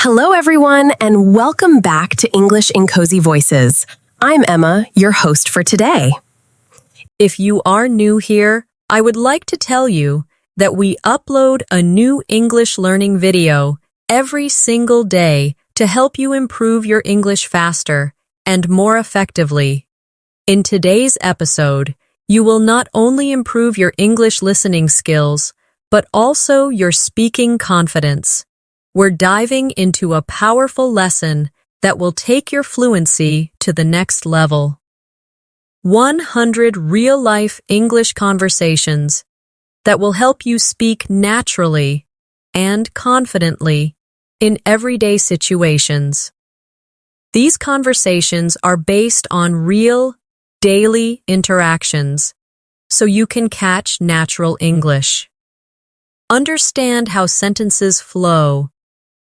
Hello, everyone, and welcome back to English in Cozy Voices. I'm Emma, your host for today. If you are new here, I would like to tell you that we upload a new English learning video every single day to help you improve your English faster and more effectively. In today's episode, you will not only improve your English listening skills, but also your speaking confidence. We're diving into a powerful lesson that will take your fluency to the next level. 100 real-life English conversations that will help you speak naturally and confidently in everyday situations. These conversations are based on real, daily interactions, so you can catch natural English. Understand how sentences flow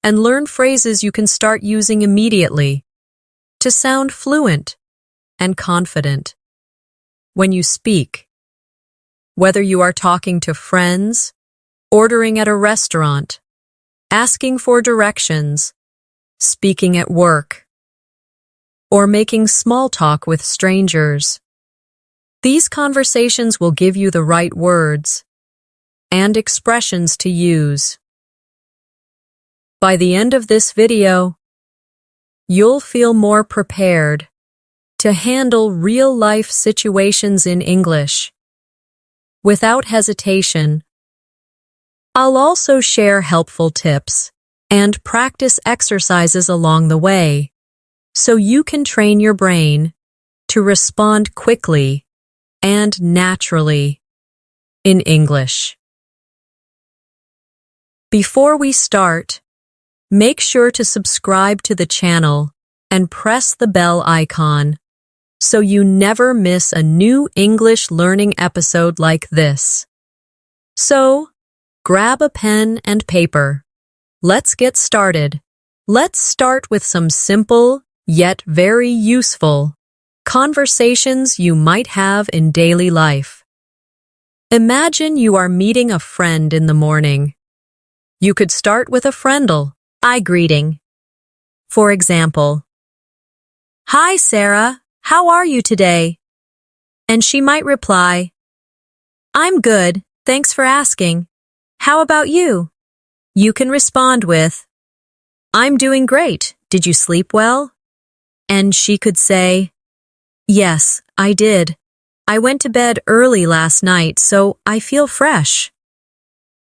and learn phrases you can start using immediately to sound fluent and confident when you speak. Whether you are talking to friends, ordering at a restaurant, asking for directions, speaking at work, or making small talk with strangers, these conversations will give you the right words and expressions to use. By the end of this video, you'll feel more prepared to handle real-life situations in English. Without hesitation, I'll also share helpful tips and practice exercises along the way, so you can train your brain to respond quickly and naturally in English. Before we start, make sure to subscribe to the channel and press the bell icon so you never miss a new English learning episode like this. So, grab a pen and paper. Let's get started. Let's start with some simple, yet very useful, conversations you might have in daily life. Imagine you are meeting a friend in the morning. You could start with a friendly eye greeting. For example, "Hi, Sarah, how are you today?" And she might reply, "I'm good, thanks for asking. How about you?" You can respond with, "I'm doing great, did you sleep well?" And she could say, "Yes, I did. I went to bed early last night, so I feel fresh."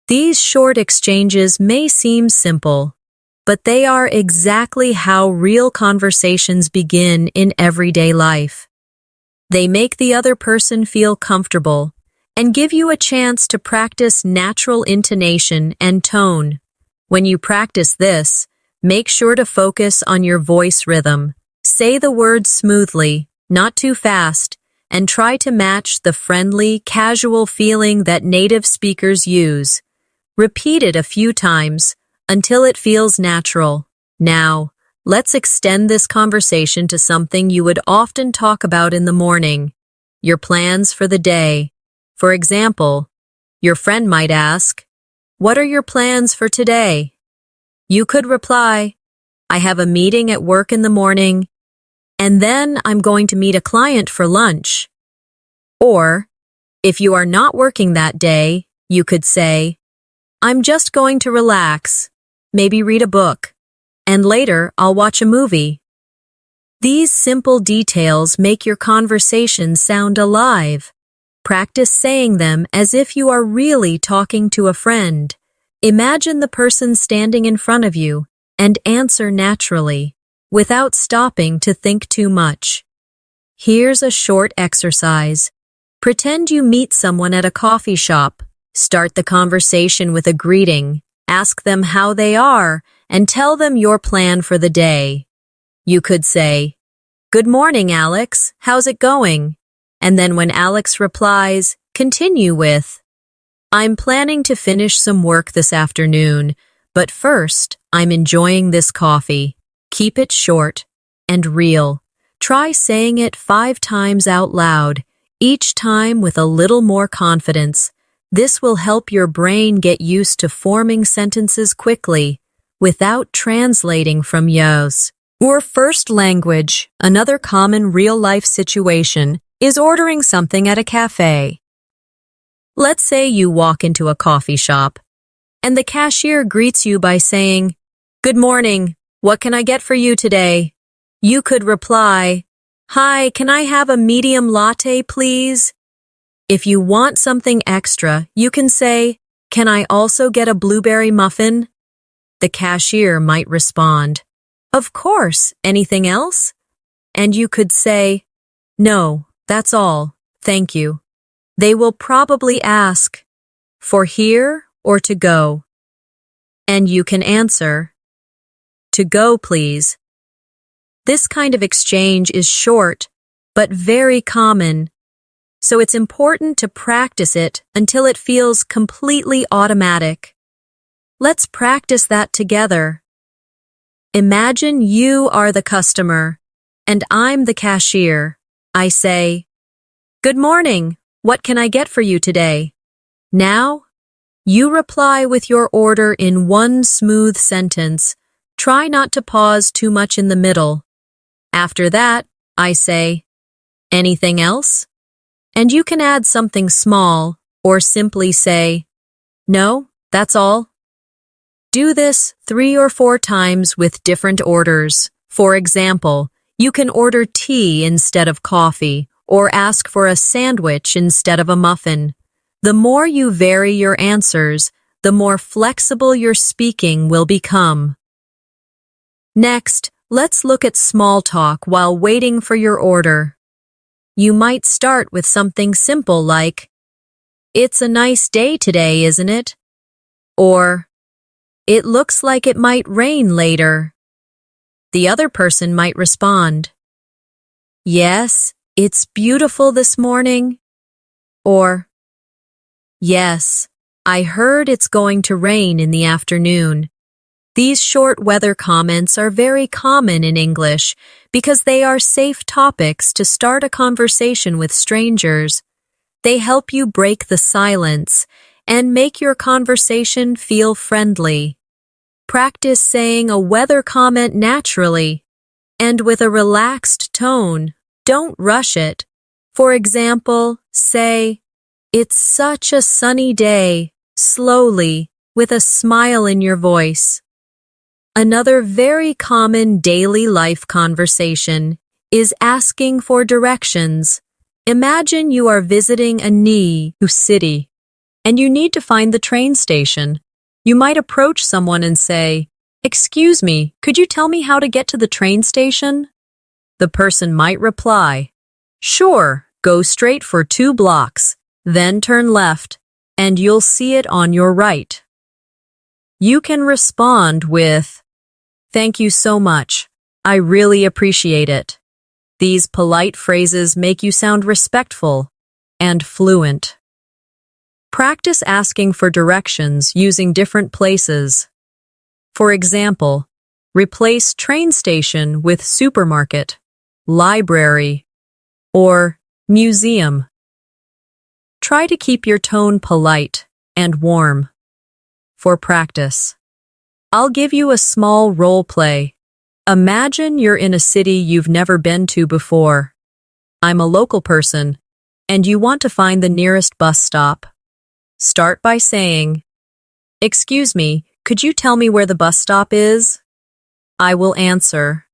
These short exchanges may seem simple, but they are exactly how real conversations begin in everyday life. They make the other person feel comfortable and give you a chance to practice natural intonation and tone. When you practice this, make sure to focus on your voice rhythm. Say the words smoothly, not too fast, and try to match the friendly, casual feeling that native speakers use. Repeat it a few times until it feels natural. Now, let's extend this conversation to something you would often talk about in the morning, your plans for the day. For example, your friend might ask, "What are your plans for today?" You could reply, "I have a meeting at work in the morning, and then I'm going to meet a client for lunch." Or, if you are not working that day, you could say, "I'm just going to relax, maybe read a book, and later I'll watch a movie." These simple details make your conversation sound alive. Practice saying them as if you are really talking to a friend. Imagine the person standing in front of you and answer naturally, without stopping to think too much. Here's a short exercise. Pretend you meet someone at a coffee shop. Start the conversation with a greeting. Ask them how they are, and tell them your plan for the day. You could say, "Good morning, Alex. How's it going?" And then when Alex replies, continue with, "I'm planning to finish some work this afternoon, but first, I'm enjoying this coffee." Keep it short and real. Try saying it 5 times out loud, each time with a little more confidence. This will help your brain get used to forming sentences quickly. without translating from yours. Or first language, another common real-life situation is ordering something at a cafe. Let's say you walk into a coffee shop, and the cashier greets you by saying, "Good morning, what can I get for you today?" You could reply, "Hi, can I have a medium latte, please?" If you want something extra, you can say, "Can I also get a blueberry muffin?" The cashier might respond, "Of course, anything else?" And you could say, "No, that's all, thank you." They will probably ask, "For here or to go?" And you can answer, "To go, please." This kind of exchange is short, but very common, so it's important to practice it until it feels completely automatic. Let's practice that together. Imagine you are the customer, and I'm the cashier. I say, "Good morning, what can I get for you today?" Now, you reply with your order in one smooth sentence. Try not to pause too much in the middle. After that, I say, "Anything else?" And you can add something small or simply say, "No, that's all." Do this 3 or 4 times with different orders. For example, you can order tea instead of coffee or ask for a sandwich instead of a muffin. The more you vary your answers, the more flexible your speaking will become. Next, let's look at small talk while waiting for your order. You might start with something simple like, "It's a nice day today, isn't it?" Or, "It looks like it might rain later." The other person might respond, "Yes, it's beautiful this morning." Or, "Yes, I heard it's going to rain in the afternoon." These short weather comments are very common in English because they are safe topics to start a conversation with strangers. They help you break the silence and make your conversation feel friendly. Practice saying a weather comment naturally and with a relaxed tone. Don't rush it. For example, say, "It's such a sunny day," slowly, with a smile in your voice. Another very common daily life conversation is asking for directions. Imagine you are visiting a new city and you need to find the train station. You might approach someone and say, "Excuse me, could you tell me how to get to the train station?" The person might reply, "Sure, go straight for 2 blocks, then turn left, and you'll see it on your right." You can respond with, "Thank you so much. I really appreciate it." These polite phrases make you sound respectful and fluent. Practice asking for directions using different places. For example, replace train station with supermarket, library, or museum. Try to keep your tone polite and warm. For practice, I'll give you a small role play. Imagine you're in a city you've never been to before. I'm a local person, and you want to find the nearest bus stop. Start by saying, "Excuse me, could you tell me where the bus stop is?" I will answer,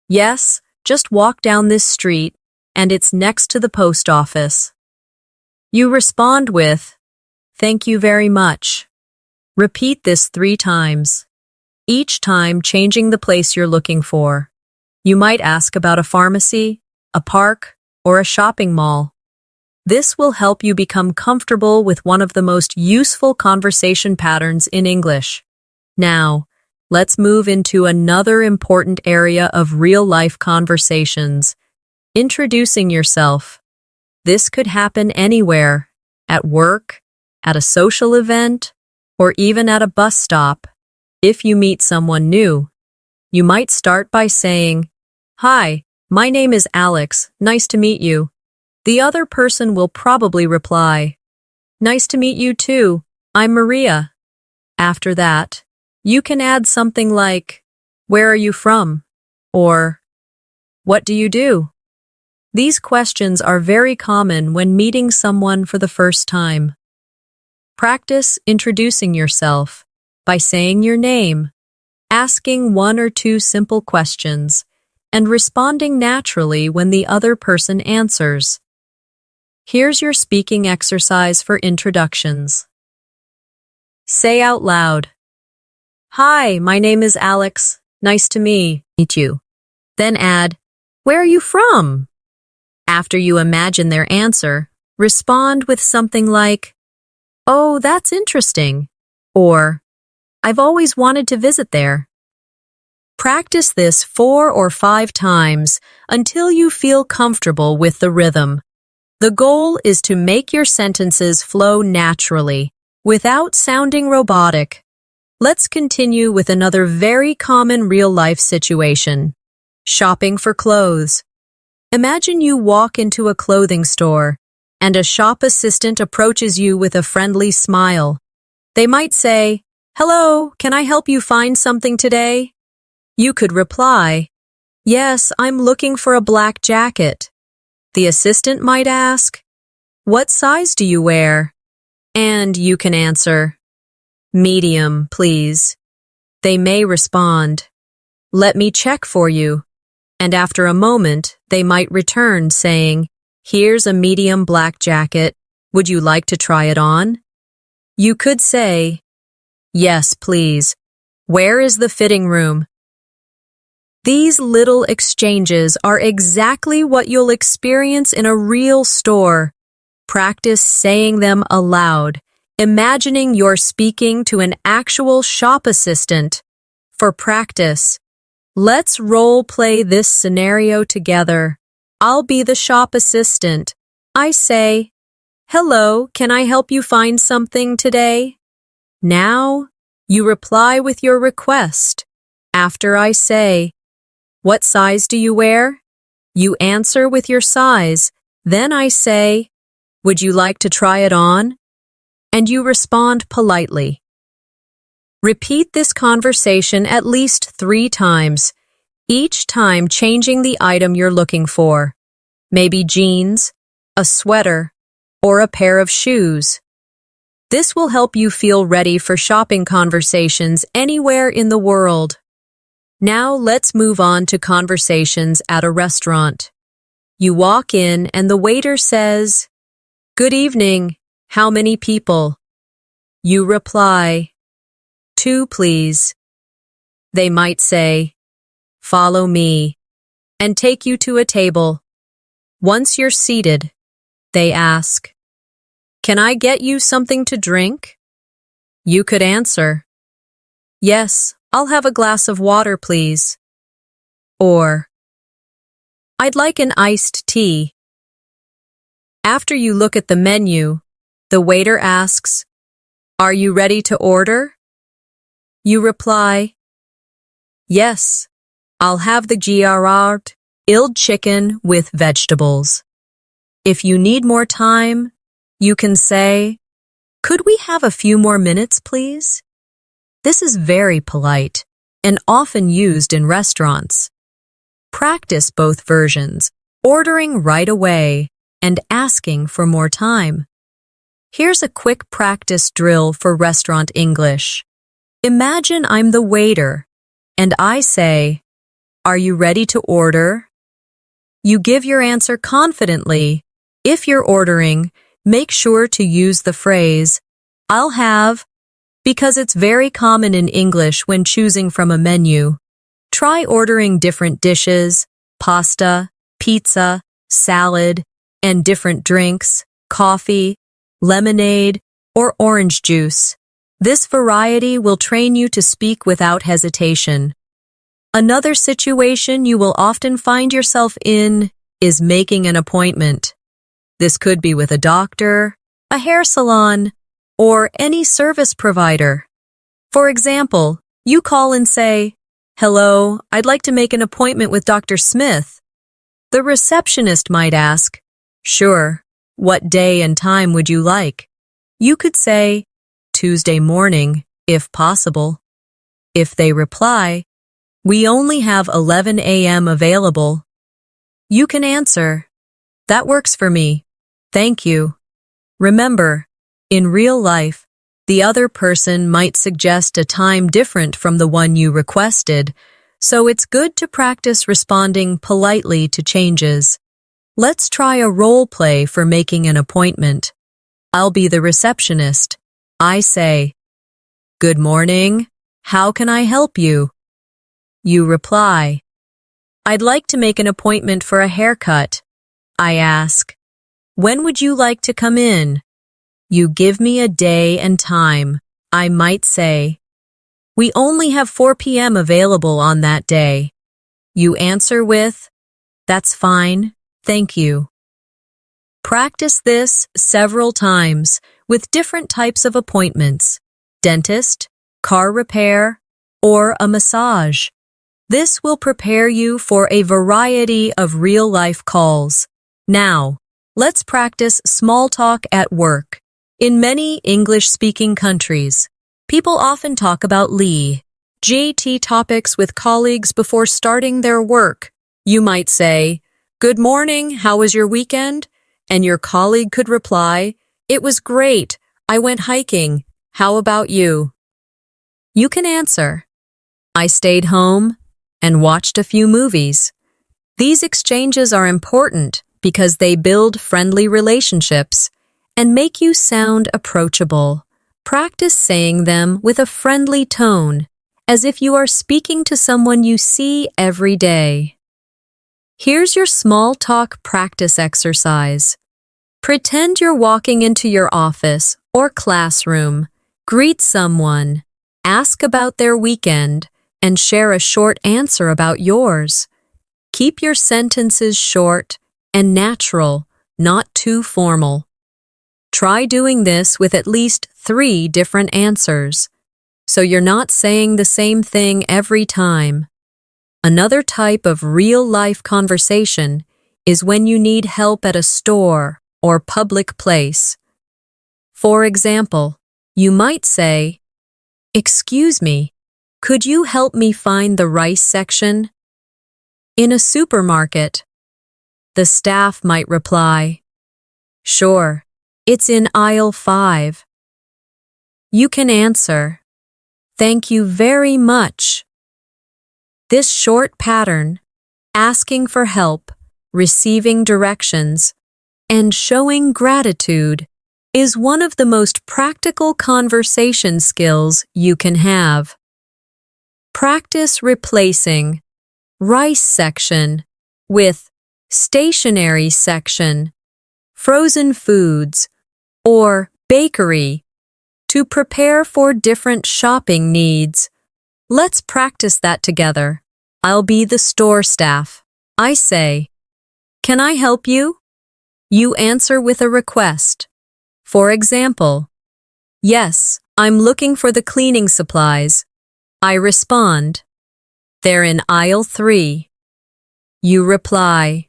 "Yes, just walk down this street, and it's next to the post office." You respond with, "Thank you very much." Repeat this 3 times, each time changing the place you're looking for. You might ask about a pharmacy, a park, or a shopping mall. This will help you become comfortable with one of the most useful conversation patterns in English. Now, let's move into another important area of real-life conversations, introducing yourself. This could happen anywhere, at work, at a social event, or even at a bus stop. If you meet someone new, you might start by saying, "Hi, my name is Alex, nice to meet you." The other person will probably reply, "Nice to meet you too, I'm Maria." After that, You can add something like, "Where are you from?" or "What do you do?" These questions are very common when meeting someone for the first time. Practice introducing yourself by saying your name, asking one or two simple questions, and responding naturally when the other person answers. Here's your speaking exercise for introductions. Say out loud, "Hi, my name is Alex. Nice to meet you." Then add, "Where are you from?" After you imagine their answer, respond with something like, "Oh, that's interesting," or "I've always wanted to visit there." Practice this 4 or 5 times until you feel comfortable with the rhythm. The goal is to make your sentences flow naturally, without sounding robotic. Let's continue with another very common real-life situation. Shopping for clothes. Imagine you walk into a clothing store, and a shop assistant approaches you with a friendly smile. They might say, "Hello, can I help you find something today?" You could reply, "Yes, I'm looking for a black jacket." The assistant might ask, "What size do you wear?" And you can answer, "Medium, please." They may respond, "Let me check for you." And after a moment, they might return saying, "Here's a medium black jacket. Would you like to try it on?" You could say, "Yes, please. Where is the fitting room?" These little exchanges are exactly what you'll experience in a real store. Practice saying them aloud, imagining you're speaking to an actual shop assistant. For practice, let's role-play this scenario together. I'll be the shop assistant. I say, "Hello, can I help you find something today?" Now, you reply with your request. After I say, "What size do you wear?" You answer with your size. Then I say, "Would you like to try it on?" And you respond politely. Repeat this conversation at least 3 times, each time changing the item you're looking for. Maybe jeans, a sweater, or a pair of shoes. This will help you feel ready for shopping conversations anywhere in the world. Now let's move on to conversations at a restaurant. You walk in and the waiter says, "Good evening. How many people?" You reply, "2, please." They might say, "Follow me," and take you to a table. Once you're seated, they ask, "Can I get you something to drink?" You could answer, "Yes, I'll have a glass of water, please." Or, "I'd like an iced tea." After you look at the menu, the waiter asks, "Are you ready to order?" You reply, "Yes, I'll have the grilled chicken with vegetables." If you need more time, you can say, "Could we have a few more minutes, please?" This is very polite and often used in restaurants. Practice both versions, ordering right away and asking for more time. Here's a quick practice drill for restaurant English. Imagine I'm the waiter, and I say, "Are you ready to order?" You give your answer confidently. If you're ordering, make sure to use the phrase, "I'll have," because it's very common in English when choosing from a menu. Try ordering different dishes, pasta, pizza, salad, and different drinks, coffee, lemonade, or orange juice. This variety will train you to speak without hesitation. Another situation you will often find yourself in is making an appointment. This could be with a doctor, a hair salon, or any service provider. For example, you call and say, "Hello, I'd like to make an appointment with Dr. Smith." The receptionist might ask, "Sure, what day and time would you like?" You could say, "Tuesday morning, if possible." If they reply, "We only have 11 a.m. available," you can answer, "That works for me. Thank you." Remember, in real life, the other person might suggest a time different from the one you requested, so it's good to practice responding politely to changes. Let's try a role play for making an appointment. I'll be the receptionist. I say, "Good morning. How can I help you?" You reply, "I'd like to make an appointment for a haircut." I ask, "When would you like to come in?" You give me a day and time. I might say, "We only have 4 p.m. available on that day." You answer with, "That's fine, thank you." Practice this several times with different types of appointments: dentist, car repair, or a massage. This will prepare you for a variety of real-life calls. Now, let's practice small talk at work. In many English-speaking countries, people often talk about GT topics with colleagues before starting their work. You might say, "Good morning, how was your weekend?" And your colleague could reply, "It was great. I went hiking. How about you?" You can answer, "I stayed home and watched a few movies." These exchanges are important because they build friendly relationships and make you sound approachable. Practice saying them with a friendly tone, as if you are speaking to someone you see every day. Here's your small talk practice exercise. Pretend you're walking into your office or classroom. Greet someone, ask about their weekend, and share a short answer about yours. Keep your sentences short and natural, not too formal. Try doing this with at least 3 different answers, so you're not saying the same thing every time. Another type of real-life conversation is when you need help at a store or public place. For example, you might say, "Excuse me, could you help me find the rice section?" In a supermarket, the staff might reply, "Sure, it's in aisle 5. You can answer, "Thank you very much." This short pattern, asking for help, receiving directions, and showing gratitude, is one of the most practical conversation skills you can have. Practice replacing rice section with stationery section, frozen foods, or bakery to prepare for different shopping needs. Let's practice that together. I'll be the store staff. I say, "Can I help you?" You answer with a request. For example, "Yes, I'm looking for the cleaning supplies." I respond, "They're in aisle 3. You reply,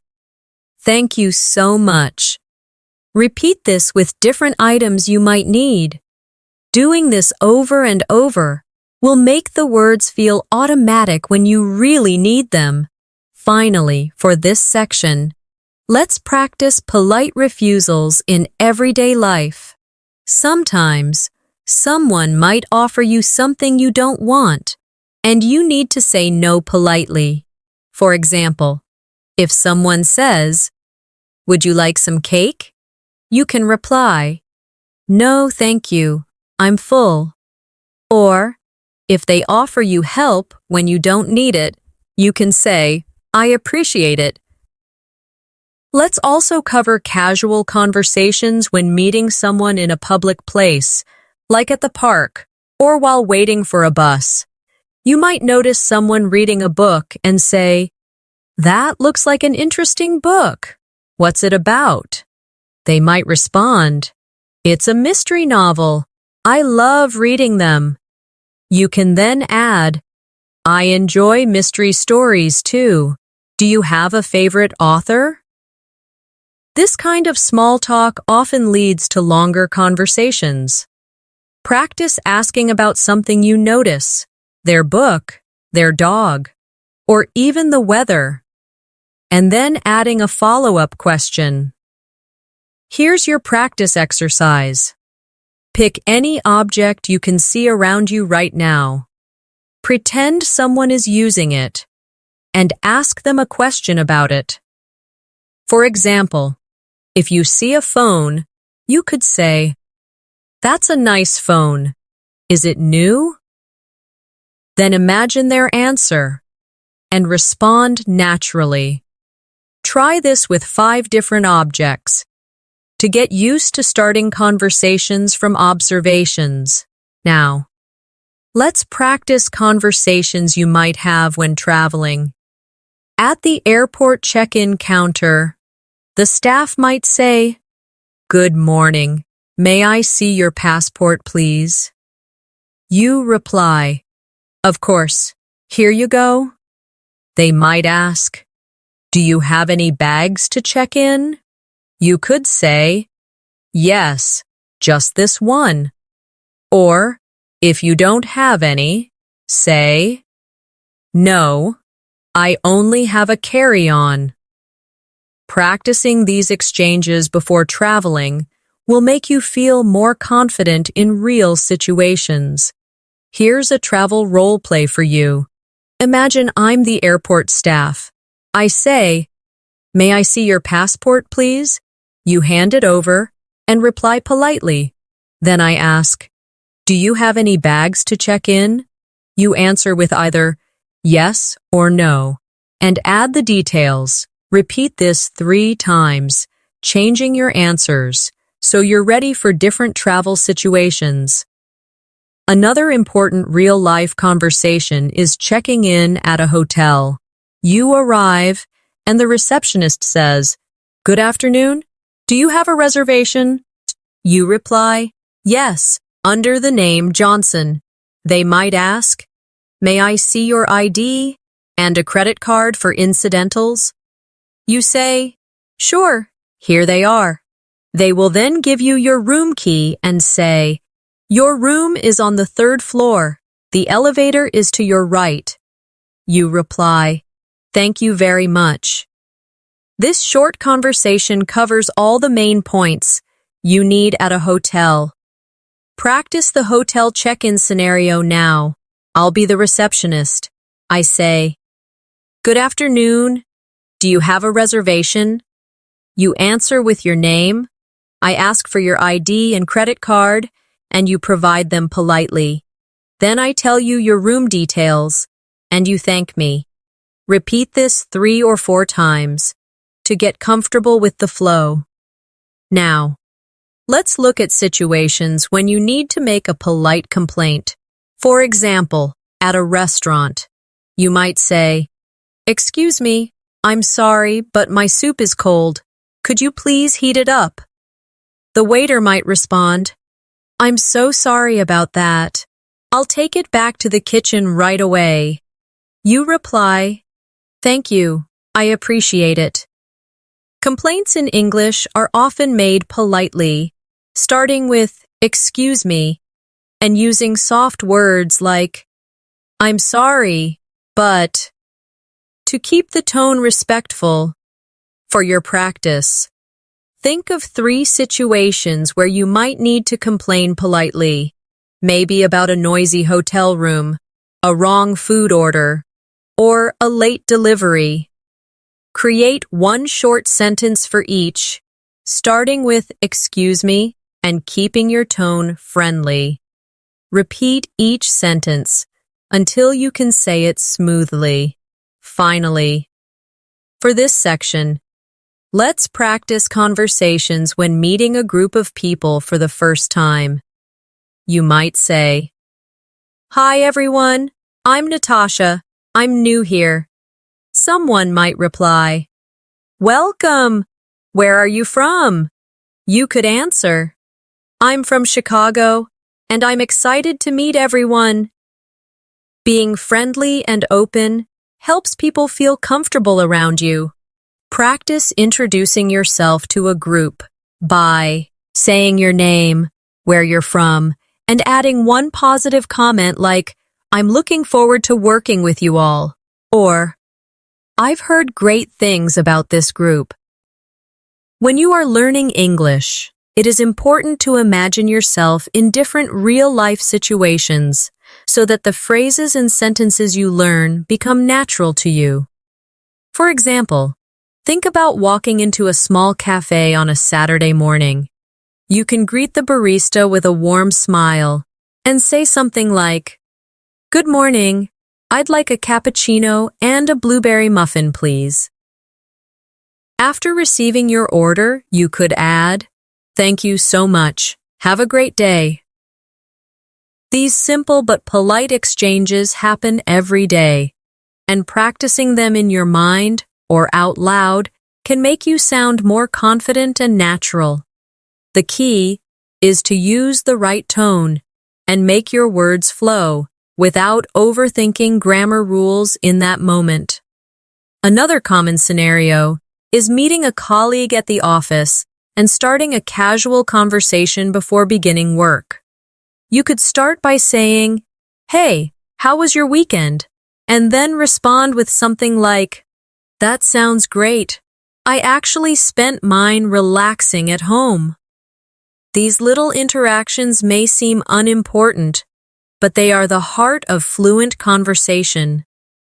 "Thank you so much." Repeat this with different items you might need. Doing this over and over will make the words feel automatic when you really need them. Finally, for this section, let's practice polite refusals in everyday life. Sometimes, someone might offer you something you don't want, and you need to say no politely. For example, if someone says, "Would you like some cake?" you can reply, "No, thank you. I'm full." Or, if they offer you help when you don't need it, you can say, "I appreciate it." Let's also cover casual conversations when meeting someone in a public place, like at the park or while waiting for a bus. You might notice someone reading a book and say, "That looks like an interesting book. What's it about?" They might respond, "It's a mystery novel. I love reading them." You can then add, "I enjoy mystery stories too. Do you have a favorite author?" This kind of small talk often leads to longer conversations. Practice asking about something you notice. their book, their dog, or even the weather, and then adding a follow-up question. Here's your practice exercise. Pick any object you can see around you right now. Pretend someone is using it, and ask them a question about it. For example, if you see a phone, you could say, "That's a nice phone. Is it new?" Then imagine their answer and respond naturally. Try this with 5 different objects to get used to starting conversations from observations. Now, let's practice conversations you might have when traveling. At the airport check-in counter, the staff might say, "Good morning. May I see your passport, please?" You reply, "Of course. Here you go." They might ask, "Do you have any bags to check in?" You could say, "Yes, just this one." Or, if you don't have any, say, "No, I only have a carry-on." Practicing these exchanges before traveling will make you feel more confident in real situations. Here's a travel role play for you. Imagine I'm the airport staff. I say, "May I see your passport, please?" You hand it over and reply politely. Then I ask, "Do you have any bags to check in?" You answer with either yes or no, and add the details. Repeat this 3 times, changing your answers so you're ready for different travel situations. Another important real-life conversation is checking in at a hotel. You arrive, and the receptionist says, "Good afternoon. Do you have a reservation?" You reply, "Yes, under the name Johnson." They might ask, "May I see your ID and a credit card for incidentals?" You say, "Sure, here they are." They will then give you your room key and say, "Your room is on the 3rd floor. The elevator is to your right." You reply, "Thank you very much." This short conversation covers all the main points you need at a hotel. Practice the hotel check-in scenario now. I'll be the receptionist. I say, "Good afternoon. Do you have a reservation?" You answer with your name. I ask for your ID and credit card, and you provide them politely. Then I tell you your room details, and you thank me. Repeat this 3 or 4 times to get comfortable with the flow. Now, let's look at situations when you need to make a polite complaint. For example, at a restaurant, you might say, "Excuse me, I'm sorry, but my soup is cold. Could you please heat it up?" The waiter might respond, "I'm so sorry about that. I'll take it back to the kitchen right away." You reply, "Thank you, I appreciate it." Complaints in English are often made politely, starting with "excuse me" and using soft words like "I'm sorry, but," to keep the tone respectful. For your practice, think of 3 situations where you might need to complain politely, maybe about a noisy hotel room, a wrong food order, or a late delivery. Create 1 short sentence for each, starting with "excuse me" and keeping your tone friendly. Repeat each sentence until you can say it smoothly. Finally, for this section, let's practice conversations when meeting a group of people for the first time. You might say, "Hi everyone, I'm Natasha. I'm new here." Someone might reply, "Welcome. Where are you from?" You could answer, "I'm from Chicago, and I'm excited to meet everyone." Being friendly and open helps people feel comfortable around you. Practice introducing yourself to a group by saying your name, where you're from, and adding one positive comment like, I'm looking forward to working with you all. Or, I've heard great things about this group. When you are learning English, it is important to imagine yourself in different real-life situations so that the phrases and sentences you learn become natural to you. For example, think about walking into a small cafe on a Saturday morning. You can greet the barista with a warm smile and say something like, "Good morning, I'd like a cappuccino and a blueberry muffin, please." After receiving your order, you could add, "Thank you so much. Have a great day." These simple but polite exchanges happen every day, and practicing them in your mind or out loud can make you sound more confident and natural. The key is to use the right tone and make your words flow without overthinking grammar rules in that moment. Another common scenario is meeting a colleague at the office and starting a casual conversation before beginning work. You could start by saying, "Hey, how was your weekend?" and then respond with something like, "That sounds great. I actually spent mine relaxing at home." These little interactions may seem unimportant, but they are the heart of fluent conversation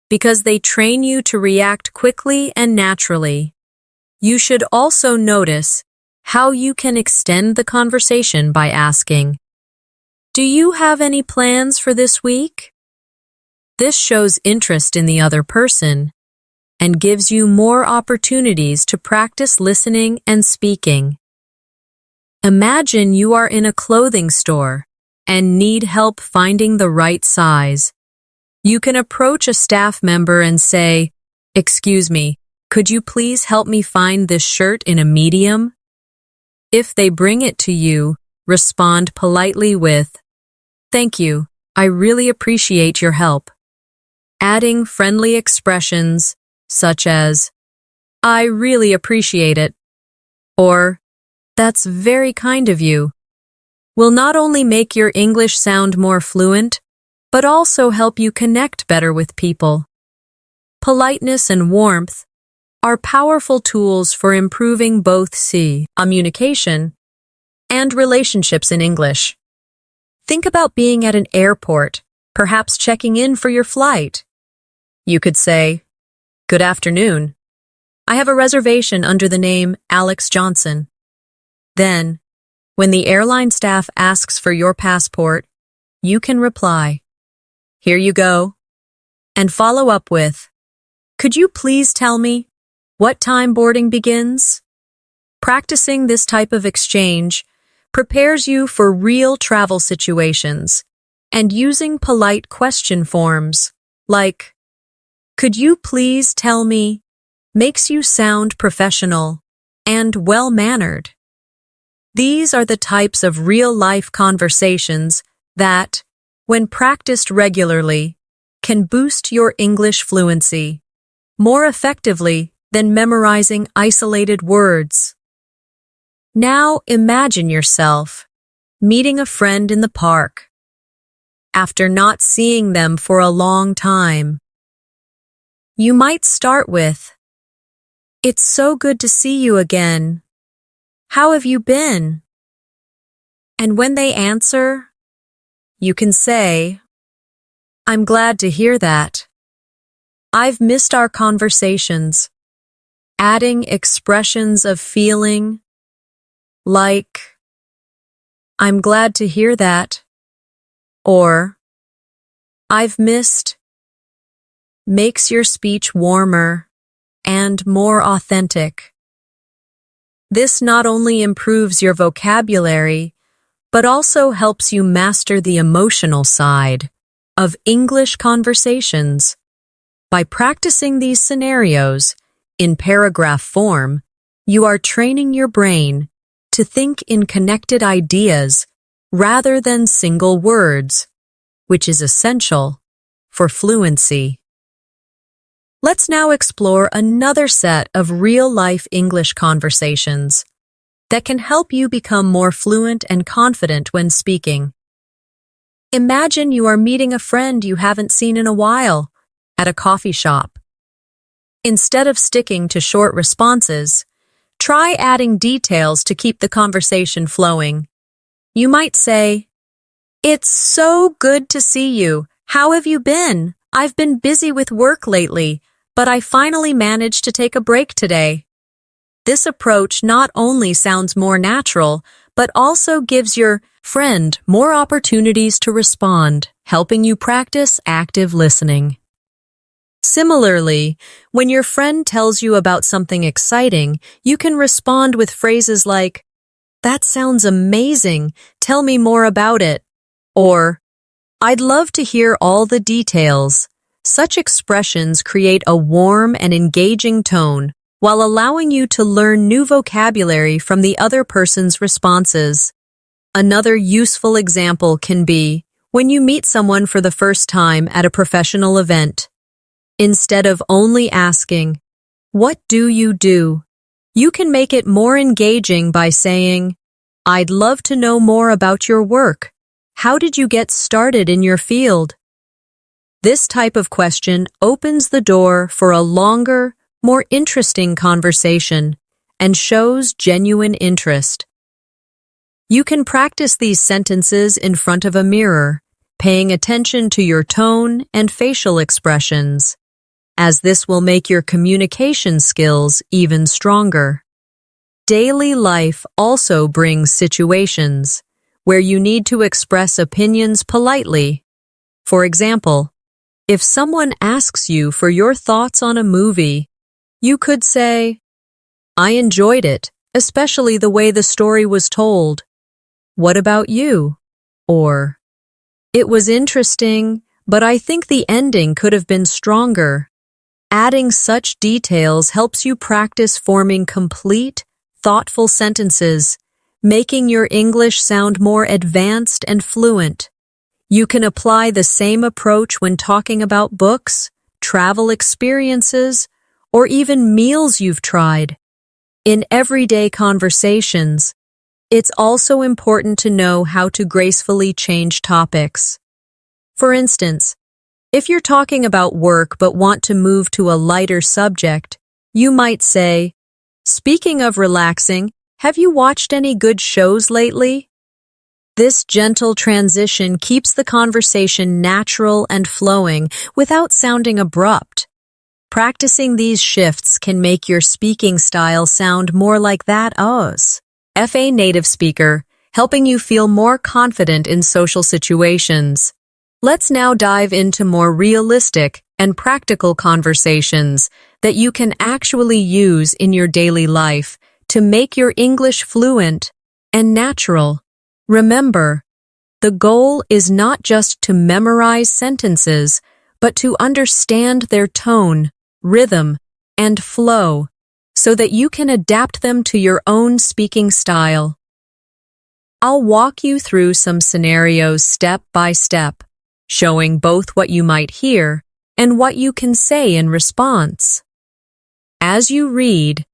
because they train you to react quickly and naturally. You should also notice how you can extend the conversation by asking, "Do you have any plans for this week?" This shows interest in the other person and gives you more opportunities to practice listening and speaking. Imagine you are in a clothing store and need help finding the right size. You can approach a staff member and say, "Excuse me, could you please help me find this shirt in a medium?" If they bring it to you, respond politely with, "Thank you, I really appreciate your help." Adding friendly expressions such as, "I really appreciate it," or "That's very kind of you," will not only make your English sound more fluent, but also help you connect better with people. Politeness and warmth are powerful tools for improving both communication and relationships in English. Think about being at an airport, perhaps checking in for your flight. You could say, "Good afternoon. I have a reservation under the name Alex Johnson." Then, when the airline staff asks for your passport, you can reply, "Here you go," and follow up with, "Could you please tell me what time boarding begins?" Practicing this type of exchange prepares you for real travel situations, and using polite question forms, like, "Could you please tell me," makes you sound professional and well-mannered. These are the types of real-life conversations that, when practiced regularly, can boost your English fluency more effectively than memorizing isolated words. Now imagine yourself meeting a friend in the park after not seeing them for a long time. You might start with, "It's so good to see you again. How have you been?" And when they answer, you can say, "I'm glad to hear that. I've missed our conversations," adding expressions of feeling like, "I'm glad to hear that," or "I've missed," makes your speech warmer and more authentic. This not only improves your vocabulary, but also helps you master the emotional side of English conversations. By practicing these scenarios in paragraph form, you are training your brain to think in connected ideas rather than single words, which is essential for fluency. Let's now explore another set of real-life English conversations that can help you become more fluent and confident when speaking. Imagine you are meeting a friend you haven't seen in a while at a coffee shop. Instead of sticking to short responses, try adding details to keep the conversation flowing. You might say, "It's so good to see you. How have you been? I've been busy with work lately, but I finally managed to take a break today." This approach not only sounds more natural, but also gives your friend more opportunities to respond, helping you practice active listening. Similarly, when your friend tells you about something exciting, you can respond with phrases like, "That sounds amazing. Tell me more about it." Or, "I'd love to hear all the details." Such expressions create a warm and engaging tone while allowing you to learn new vocabulary from the other person's responses. Another useful example can be when you meet someone for the first time at a professional event. Instead of only asking, "What do?" you can make it more engaging by saying, "I'd love to know more about your work. How did you get started in your field?" This type of question opens the door for a longer, more interesting conversation and shows genuine interest. You can practice these sentences in front of a mirror, paying attention to your tone and facial expressions, as this will make your communication skills even stronger. Daily life also brings situations where you need to express opinions politely. For example, if someone asks you for your thoughts on a movie, you could say, "I enjoyed it, especially the way the story was told. What about you?" Or, "It was interesting, but I think the ending could have been stronger." Adding such details helps you practice forming complete, thoughtful sentences, making your English sound more advanced and fluent. You can apply the same approach when talking about books, travel experiences, or even meals you've tried. In everyday conversations, it's also important to know how to gracefully change topics. For instance, if you're talking about work but want to move to a lighter subject, you might say, "Speaking of relaxing, have you watched any good shows lately?" This gentle transition keeps the conversation natural and flowing without sounding abrupt. Practicing these shifts can make your speaking style sound more like that of a native speaker, helping you feel more confident in social situations. Let's now dive into more realistic and practical conversations that you can actually use in your daily life to make your English fluent and natural. Remember, the goal is not just to memorize sentences, but to understand their tone, rhythm, and flow so that you can adapt them to your own speaking style. I'll walk you through some scenarios step by step, showing both what you might hear and what you can say in response. As you read,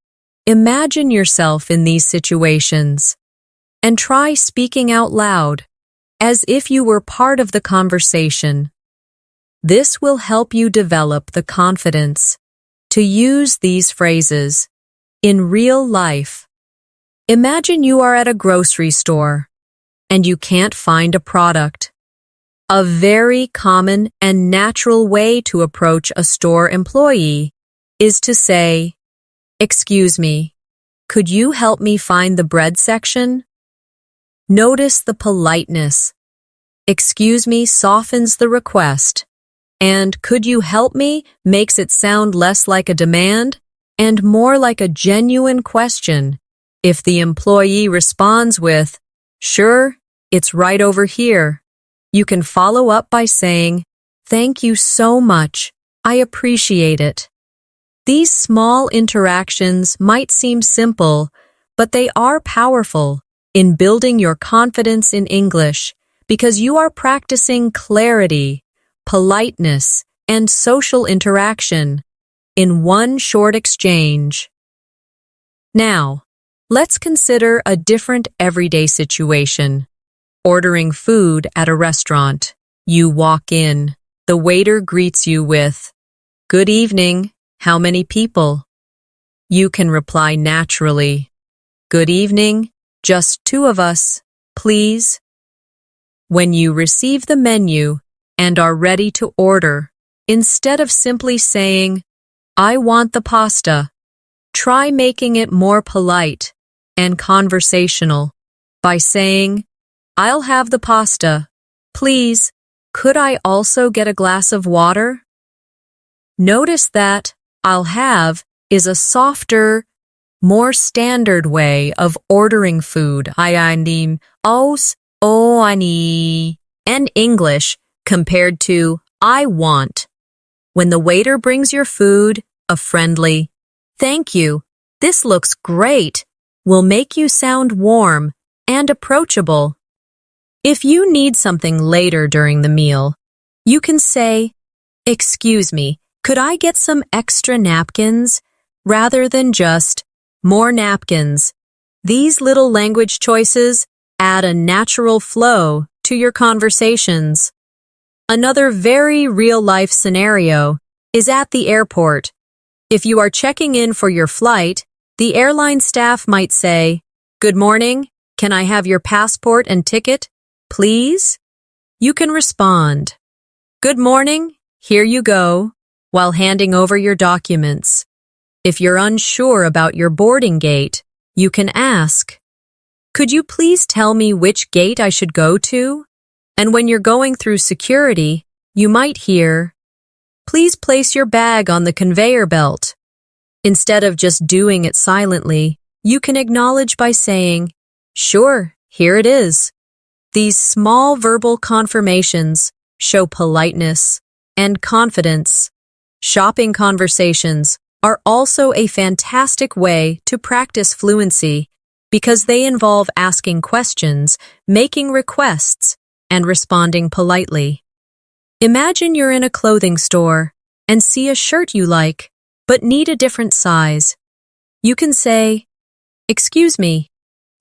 imagine yourself in these situations and try speaking out loud as if you were part of the conversation. This will help you develop the confidence to use these phrases in real life. Imagine you are at a grocery store and you can't find a product. A very common and natural way to approach a store employee is to say, "Excuse me, could you help me find the bread section?" Notice the politeness. "Excuse me" softens the request, and "could you help me" makes it sound less like a demand and more like a genuine question. If the employee responds with, "Sure, it's right over here," you can follow up by saying, "Thank you so much. I appreciate it." These small interactions might seem simple, but they are powerful in building your confidence in English because you are practicing clarity, politeness, and social interaction in one short exchange. Now, let's consider a different everyday situation. Ordering food at a restaurant. You walk in. The waiter greets you with, "Good evening. How many people?" You can reply naturally, "Good evening. Just two of us, please." When you receive the menu and are ready to order, instead of simply saying, "I want the pasta," try making it more polite and conversational by saying, "I'll have the pasta. Please, could I also get a glass of water?" Notice that "I'll have" is a softer, more standard way of ordering food. I need aus, I need, and English compared to "I want." When the waiter brings your food, a friendly, "Thank you, this looks great," will make you sound warm and approachable. If you need something later during the meal, you can say, "Excuse me, could I get some extra napkins?" rather than just, "More napkins." These little language choices add a natural flow to your conversations. Another very real-life scenario is at the airport. If you are checking in for your flight, the airline staff might say, "Good morning, can I have your passport and ticket, please?" You can respond, "Good morning, here you go," while handing over your documents. If you're unsure about your boarding gate, you can ask, "Could you please tell me which gate I should go to?" And when you're going through security, you might hear, "Please place your bag on the conveyor belt." Instead of just doing it silently, you can acknowledge by saying, "Sure, here it is." These small verbal confirmations show politeness and confidence. Shopping conversations are also a fantastic way to practice fluency because they involve asking questions, making requests, and responding politely. Imagine you're in a clothing store and see a shirt you like, but need a different size. You can say, "Excuse me,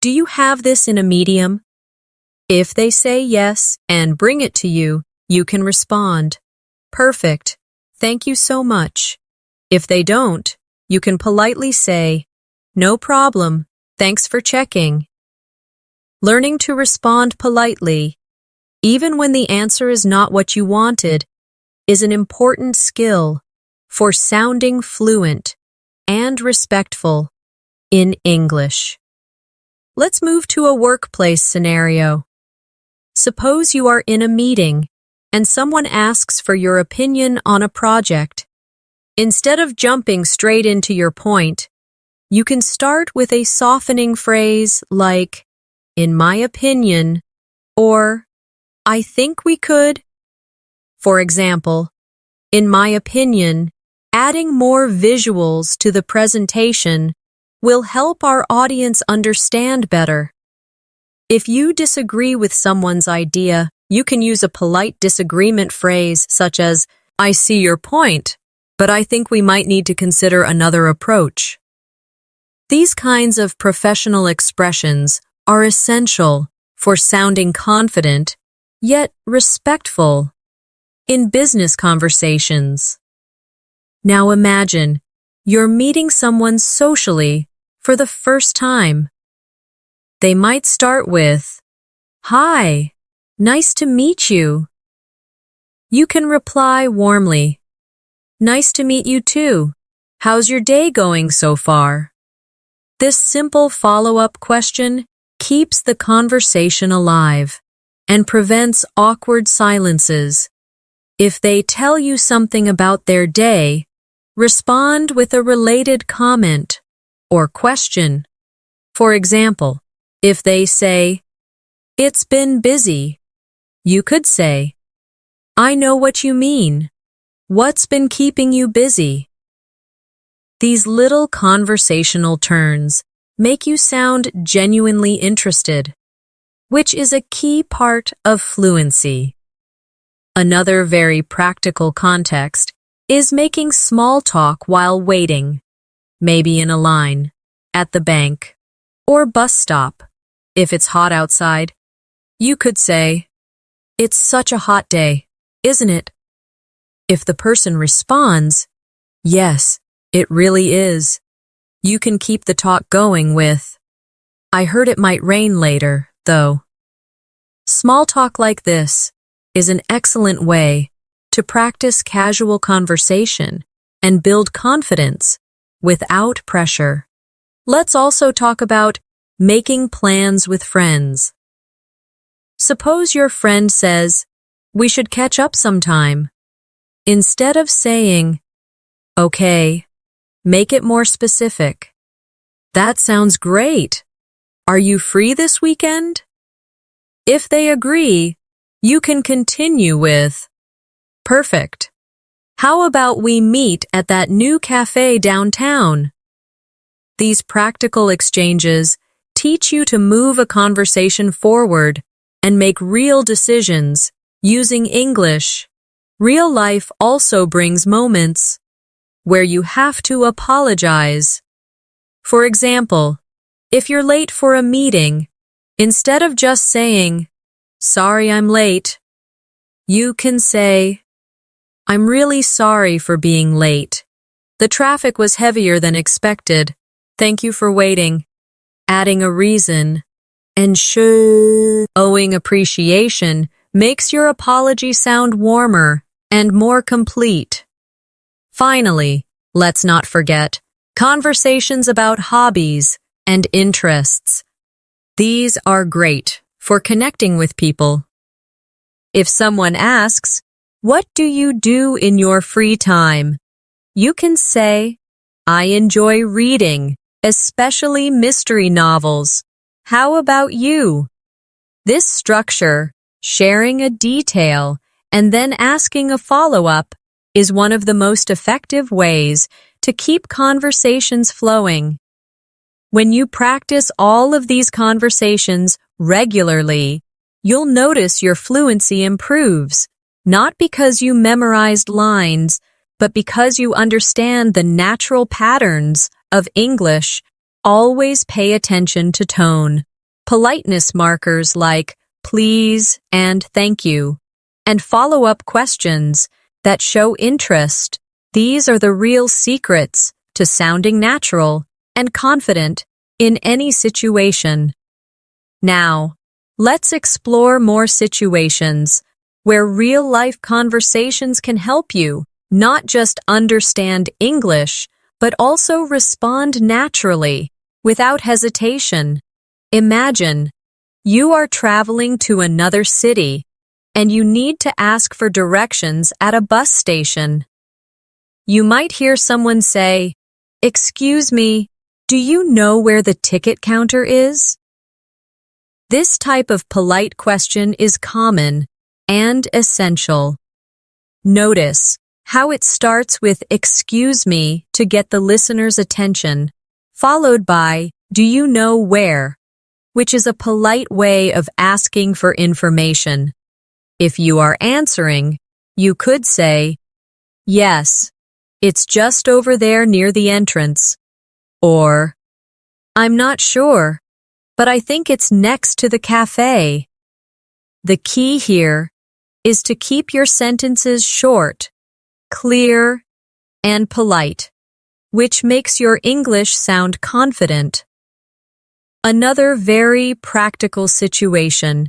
do you have this in a medium?" If they say yes and bring it to you, you can respond, "Perfect, thank you so much." If they don't, you can politely say, "No problem, thanks for checking." Learning to respond politely, even when the answer is not what you wanted, is an important skill for sounding fluent and respectful in English. Let's move to a workplace scenario. Suppose you are in a meeting and someone asks for your opinion on a project. Instead of jumping straight into your point, you can start with a softening phrase like, "In my opinion," or "I think we could." For example, in my opinion, adding more visuals to the presentation will help our audience understand better. If you disagree with someone's idea, you can use a polite disagreement phrase such as, "I see your point, but I think we might need to consider another approach." These kinds of professional expressions are essential for sounding confident, yet respectful, in business conversations. Now imagine you're meeting someone socially for the first time. They might start with, "Hi, nice to meet you." You can reply warmly, "Nice to meet you too. How's your day going so far?" This simple follow-up question keeps the conversation alive and prevents awkward silences. If they tell you something about their day, respond with a related comment or question. For example, if they say, "It's been busy," you could say, "I know what you mean. What's been keeping you busy?" These little conversational turns make you sound genuinely interested, which is a key part of fluency. Another very practical context is making small talk while waiting, maybe in a line, at the bank, or bus stop. If it's hot outside, You could say, "It's such a hot day, isn't it?" If the person responds, "Yes, it really is," you can keep the talk going with, "I heard it might rain later, though." Small talk like this is an excellent way to practice casual conversation and build confidence without pressure. Let's also talk about making plans with friends. Suppose your friend says, "We should catch up sometime." Instead of saying, "Okay," make it more specific. "That sounds great. Are you free this weekend?" If they agree, you can continue with, "Perfect. How about we meet at that new cafe downtown?" These practical exchanges teach you to move a conversation forward and make real decisions using English. Real life also brings moments where you have to apologize. For example, if you're late for a meeting, instead of just saying, "Sorry I'm late," you can say, "I'm really sorry for being late. The traffic was heavier than expected. Thank you for waiting." Adding a reason and showing appreciation makes your apology sound warmer and more complete. Finally, let's not forget conversations about hobbies and interests. These are great for connecting with people. If someone asks, "What do you do in your free time?" you can say, "I enjoy reading, especially mystery novels. How about you?" This structure, sharing a detail, and then asking a follow-up, is one of the most effective ways to keep conversations flowing. When you practice all of these conversations regularly, you'll notice your fluency improves, not because you memorized lines, but because you understand the natural patterns of English. Always pay attention to tone, politeness markers like "please" and "thank you," and follow-up questions that show interest. These are the real secrets to sounding natural and confident in any situation. Now, let's explore more situations where real-life conversations can help you not just understand English, but also respond naturally, without hesitation. Imagine you are traveling to another city and you need to ask for directions at a bus station. You might hear someone say, "Excuse me, do you know where the ticket counter is?" This type of polite question is common and essential. Notice how it starts with "excuse me" to get the listener's attention, followed by "do you know where?" which is a polite way of asking for information. If you are answering, you could say, "Yes, it's just over there near the entrance," or "I'm not sure, but I think it's next to the cafe." The key here is to keep your sentences short, clear, and polite, which makes your English sound confident. Another very practical situation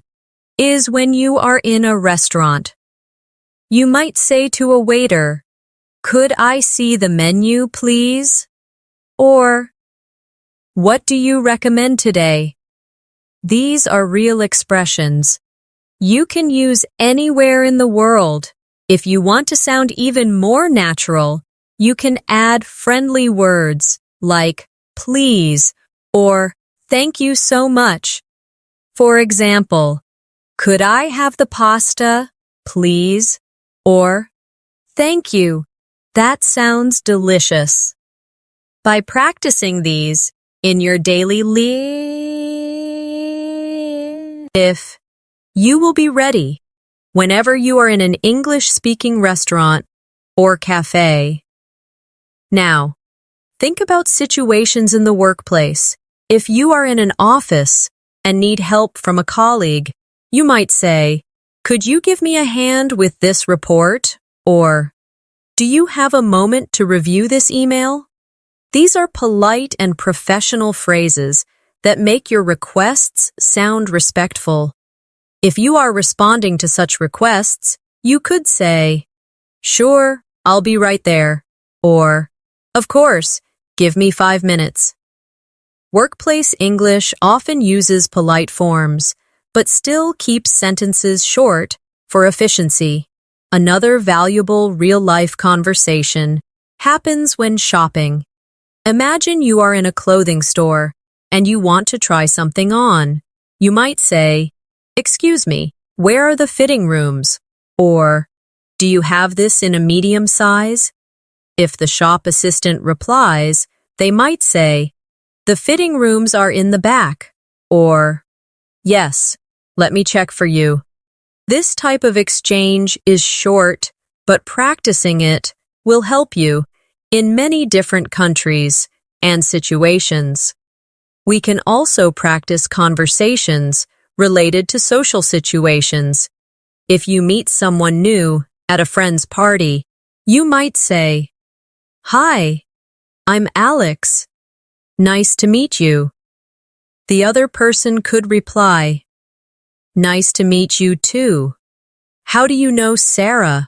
is when you are in a restaurant. You might say to a waiter, "Could I see the menu, please?" Or, "What do you recommend today?" These are real expressions you can use anywhere in the world. If you want to sound even more natural, you can add friendly words like "please" or "thank you so much." For example, "Could I have the pasta, please?" Or, "Thank you, that sounds delicious." By practicing these in your daily life, you will be ready whenever you are in an English-speaking restaurant or cafe. Now, think about situations in the workplace. If you are in an office and need help from a colleague, You might say, "Could you give me a hand with this report?" Or, "Do you have a moment to review this email?" These are polite and professional phrases that make your requests sound respectful. If you are responding to such requests, you could say, "Sure, I'll be right there," or, "Of course, give me 5 minutes." Workplace English often uses polite forms, but still keeps sentences short for efficiency. Another valuable real-life conversation happens when shopping. Imagine you are in a clothing store and you want to try something on. You might say, "Excuse me, where are the fitting rooms?" Or, "Do you have this in a medium size?" If the shop assistant replies, they might say, "The fitting rooms are in the back," or, "Yes, let me check for you." This type of exchange is short, but practicing it will help you in many different countries and situations. We can also practice conversations related to social situations. If you meet someone new at a friend's party, you might say, "Hi, I'm Alex. Nice to meet you." The other person could reply, "Nice to meet you too. How do you know Sarah?"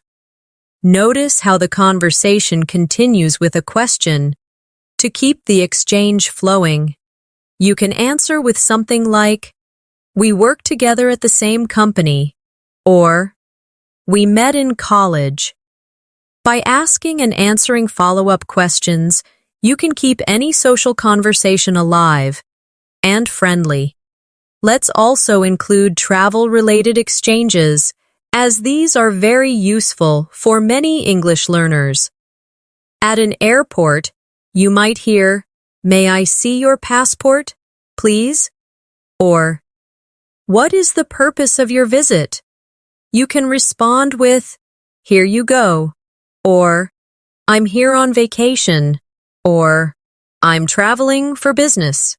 Notice how the conversation continues with a question. To keep the exchange flowing, you can answer with something like, "We work together at the same company," or "We met in college." By asking and answering follow-up questions, you can keep any social conversation alive and friendly. Let's also include travel-related exchanges, as these are very useful for many English learners. At an airport, you might hear, "May I see your passport, please?" Or, "What is the purpose of your visit?" You can respond with, "Here you go," or, "I'm here on vacation," or, "I'm traveling for business."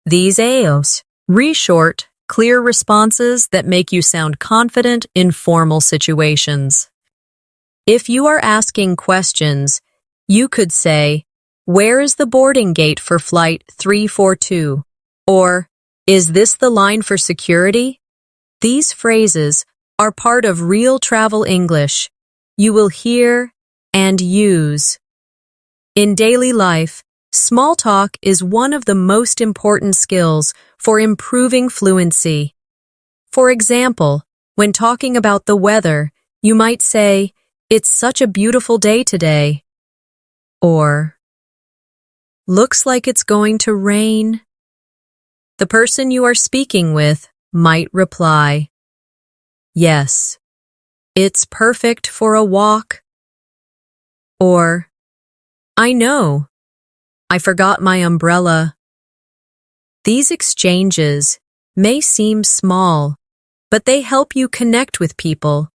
These AOs re-short, clear responses that make you sound confident in formal situations. If you are asking questions, you could say, "Where is the boarding gate for flight 342?" Or, "Is this the line for security?" These phrases are part of real travel English you will hear and use. In daily life, small talk is one of the most important skills for improving fluency. For example, when talking about the weather, you might say, "It's such a beautiful day today." Or, "Looks like it's going to rain." The person you are speaking with might reply, "Yes, it's perfect for a walk." Or, "I know, I forgot my umbrella." These exchanges may seem small, but they help you connect with people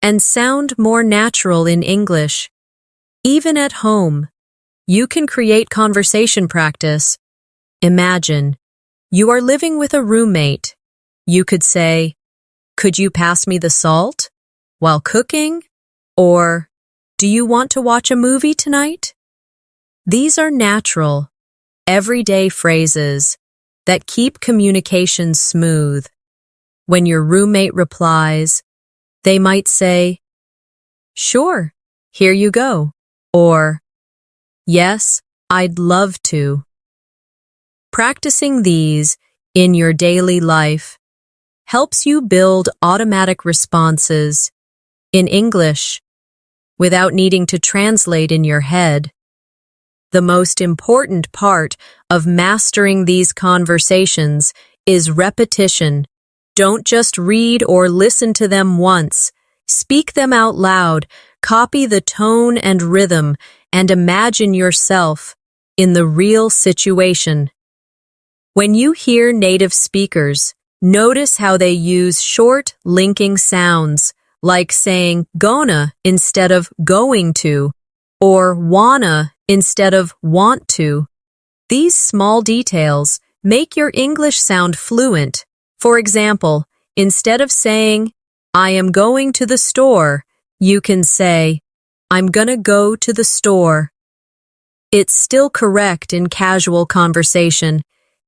and sound more natural in English. Even at home, you can create conversation practice. Imagine, you are living with a roommate. You could say, "Could you pass me the salt while cooking?" Or, "Do you want to watch a movie tonight?" These are natural, everyday phrases that keep communication smooth. When your roommate replies, they might say, "Sure, here you go," or, "Yes, I'd love to." Practicing these in your daily life helps you build automatic responses in English without needing to translate in your head. The most important part of mastering these conversations is repetition. Don't just read or listen to them once. Speak them out loud, copy the tone and rhythm, and imagine yourself in the real situation. When you hear native speakers, notice how they use short, linking sounds, like saying gonna instead of going to, or wanna instead of want to. These small details make your English sound fluent. For example, Instead of saying, I am going to the store, you can say, I'm gonna go to the store. It's still correct in casual conversation,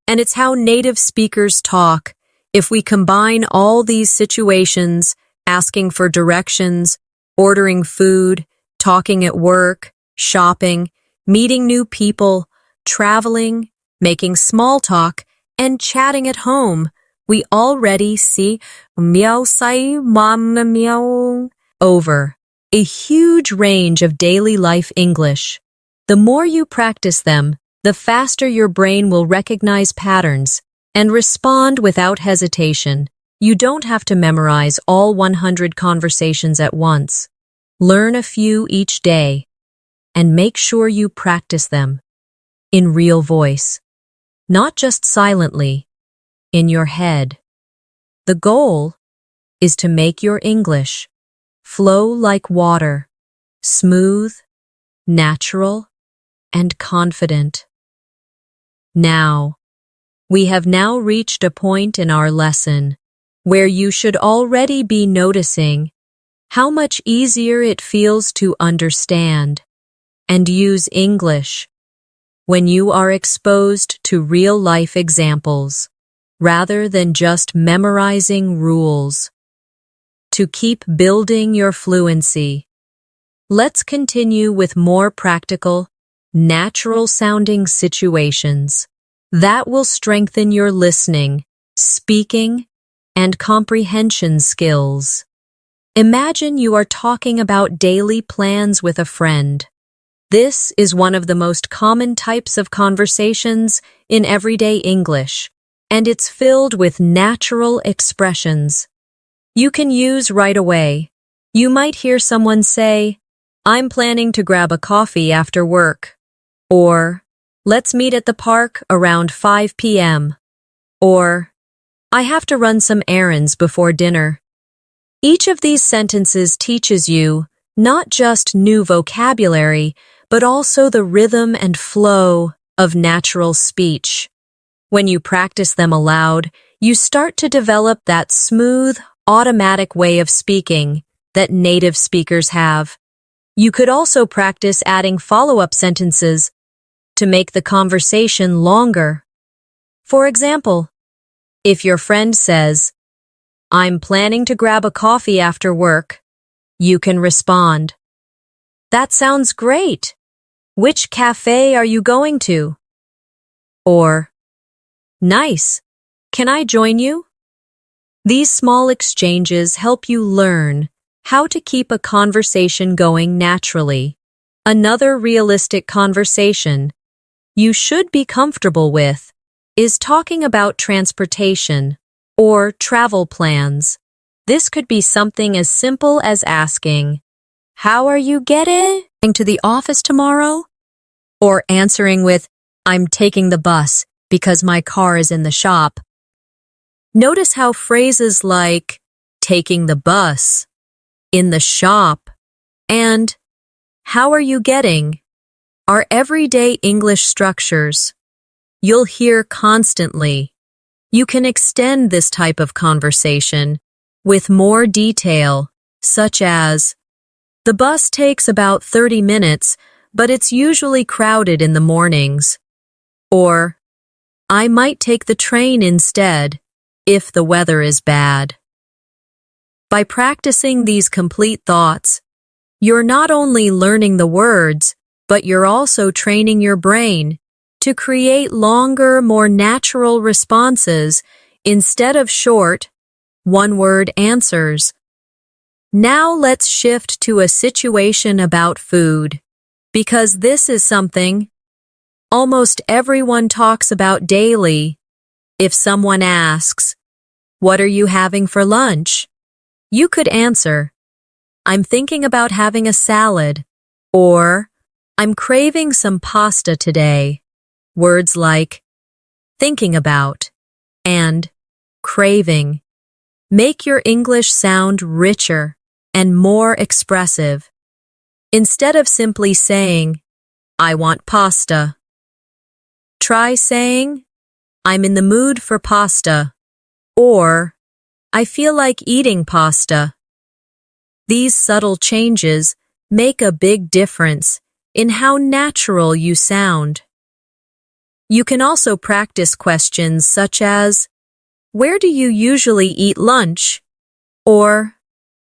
and it's how native speakers talk. If we combine all these situations, asking for directions, ordering food, talking at work, shopping, meeting new people, traveling, making small talk, and chatting at home, we already see meow sai mama meow over a huge range of daily life English. The more you practice them, the faster your brain will recognize patterns and respond without hesitation. You don't have to memorize all 100 conversations at once. Learn a few each day and make sure you practice them in real voice, not just silently, in your head. The goal is to make your English flow like water, smooth, natural, and confident. We have now reached a point in our lesson where you should already be noticing how much easier it feels to understand and use English when you are exposed to real-life examples rather than just memorizing rules. To keep building your fluency, let's continue with more practical, natural-sounding situations that will strengthen your listening, speaking, and comprehension skills. Imagine you are talking about daily plans with a friend. This is one of the most common types of conversations in everyday English, and it's filled with natural expressions you can use right away. You might hear someone say, I'm planning to grab a coffee after work, or let's meet at the park around 5 p.m., or I have to run some errands before dinner. Each of these sentences teaches you not just new vocabulary, but also the rhythm and flow of natural speech. When you practice them aloud, you start to develop that smooth, automatic way of speaking that native speakers have. You could also practice adding follow-up sentences to make the conversation longer. For example, if your friend says, I'm planning to grab a coffee after work, you can respond, That sounds great. Which cafe are you going to? Or, Nice. Can I join you? These small exchanges help you learn how to keep a conversation going naturally. Another realistic conversation you should be comfortable with is talking about transportation or travel plans. This could be something as simple as asking, How are you getting to the office tomorrow? Or answering with, I'm taking the bus because my car is in the shop. Notice how phrases like taking the bus, in the shop, and how are you getting are everyday English structures you'll hear constantly. You can extend this type of conversation with more detail, such as, The bus takes about 30 minutes, but it's usually crowded in the mornings. Or, I might take the train instead if the weather is bad. By practicing these complete thoughts, you're not only learning the words, but you're also training your brain to create longer, more natural responses instead of short, one-word answers. Now let's shift to a situation about food, because this is something almost everyone talks about daily. If someone asks, What are you having for lunch? You could answer, I'm thinking about having a salad, or I'm craving some pasta today. Words like thinking about and craving make your English sound richer and more expressive. Instead of simply saying, I want pasta, try saying, I'm in the mood for pasta, or I feel like eating pasta. These subtle changes make a big difference in how natural you sound. You can also practice questions such as, "Where do you usually eat lunch?" Or,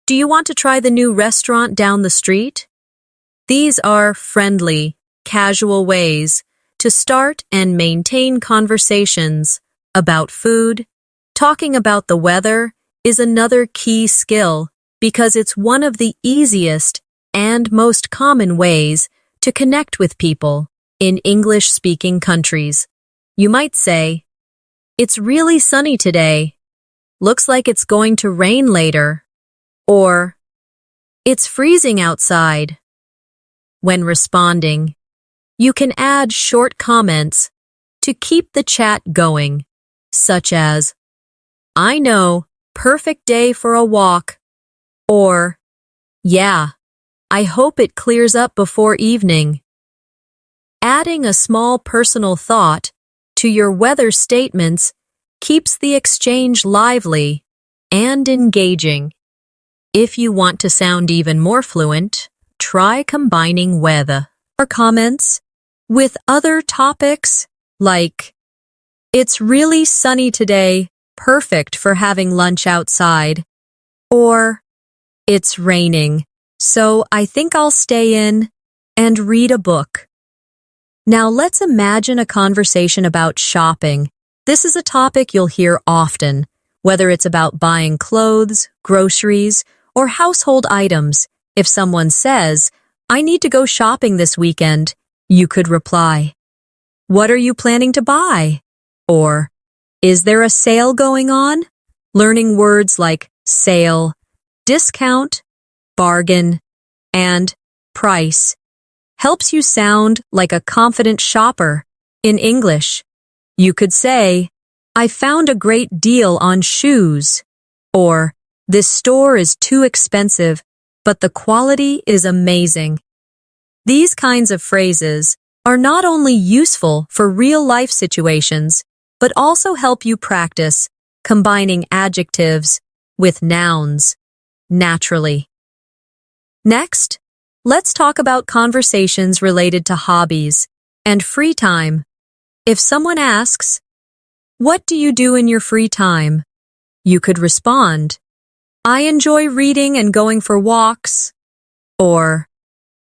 "Do you want to try the new restaurant down the street?" These are friendly, casual ways to start and maintain conversations about food. Talking about the weather is another key skill because it's one of the easiest and most common ways to connect with people in English-speaking countries. You might say, "It's really sunny today. Looks like it's going to rain later." Or, "It's freezing outside." When responding, you can add short comments to keep the chat going, such as, "I know, perfect day for a walk." Or, "Yeah, I hope it clears up before evening." Adding a small personal thought to your weather statements keeps the exchange lively and engaging. If you want to sound even more fluent, try combining weather or comments with other topics like, "It's really sunny today, perfect for having lunch outside." Or, "It's raining, so I think I'll stay in and read a book." Now let's imagine a conversation about shopping. This is a topic you'll hear often, whether it's about buying clothes, groceries, or household items. If someone says, "I need to go shopping this weekend," you could reply, "What are you planning to buy?" Or, "Is there a sale going on?" Learning words like sale, discount, bargain, and price helps you sound like a confident shopper. In English, you could say, "I found a great deal on shoes," or, "This store is too expensive, but the quality is amazing." These kinds of phrases are not only useful for real-life situations, but also help you practice combining adjectives with nouns naturally. Next, let's talk about conversations related to hobbies and free time. If someone asks, "What do you do in your free time?" you could respond, "I enjoy reading and going for walks," or,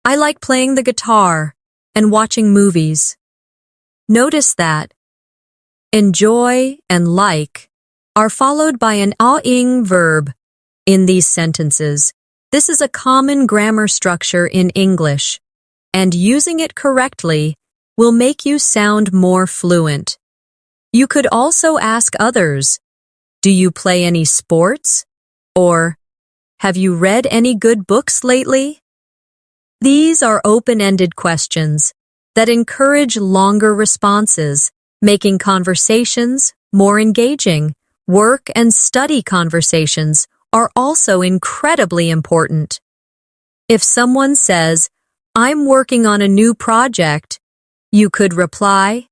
"I like playing the guitar and watching movies." Notice that enjoy and like are followed by an ing verb in these sentences. This is a common grammar structure in English, and using it correctly will make you sound more fluent. You could also ask others, "Do you play any sports?" Or, "Have you read any good books lately?" These are open-ended questions that encourage longer responses, making conversations more engaging. Work and study conversations are also incredibly important. If someone says, "I'm working on a new project," you could reply,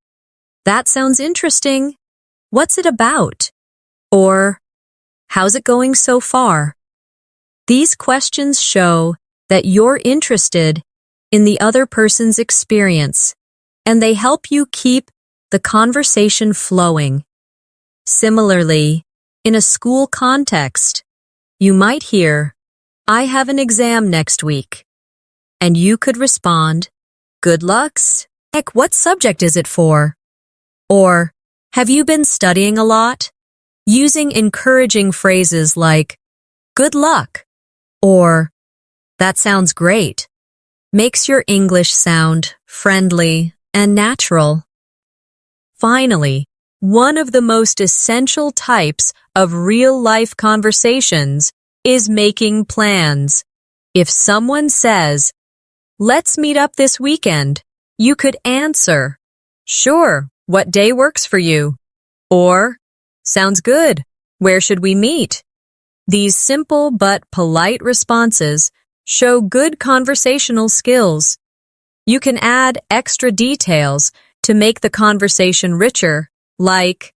"That sounds interesting. What's it about?" Or, "How's it going so far?" These questions show that you're interested in the other person's experience, and they help you keep the conversation flowing. Similarly, in a school context, you might hear, "I have an exam next week," and you could respond, "Good lucks. Heck, what subject is it for?" Or, "Have you been studying a lot?" Using encouraging phrases like, "Good luck," or, "That sounds great," makes your English sound friendly and natural. Finally, one of the most essential types of real-life conversations is making plans. If someone says, "Let's meet up this weekend," you could answer, "Sure, what day works for you?" Or, "Sounds good, where should we meet?" These simple but polite responses show good conversational skills. You can add extra details to make the conversation richer, like,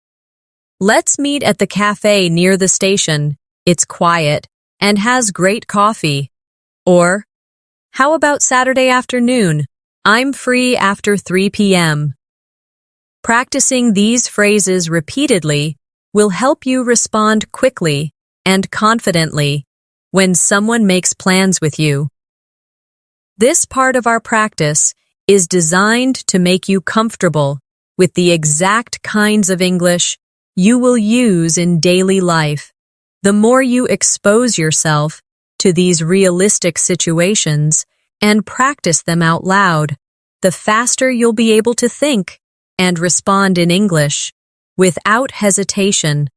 Let's meet at the cafe near the station. It's quiet and has great coffee. Or, how about Saturday afternoon? I'm free after 3 p.m. Practicing these phrases repeatedly will help you respond quickly and confidently when someone makes plans with you. This part of our practice is designed to make you comfortable with the exact kinds of English you will use in daily life. The more you expose yourself to these realistic situations and practice them out loud, the faster you'll be able to think and respond in English without hesitation.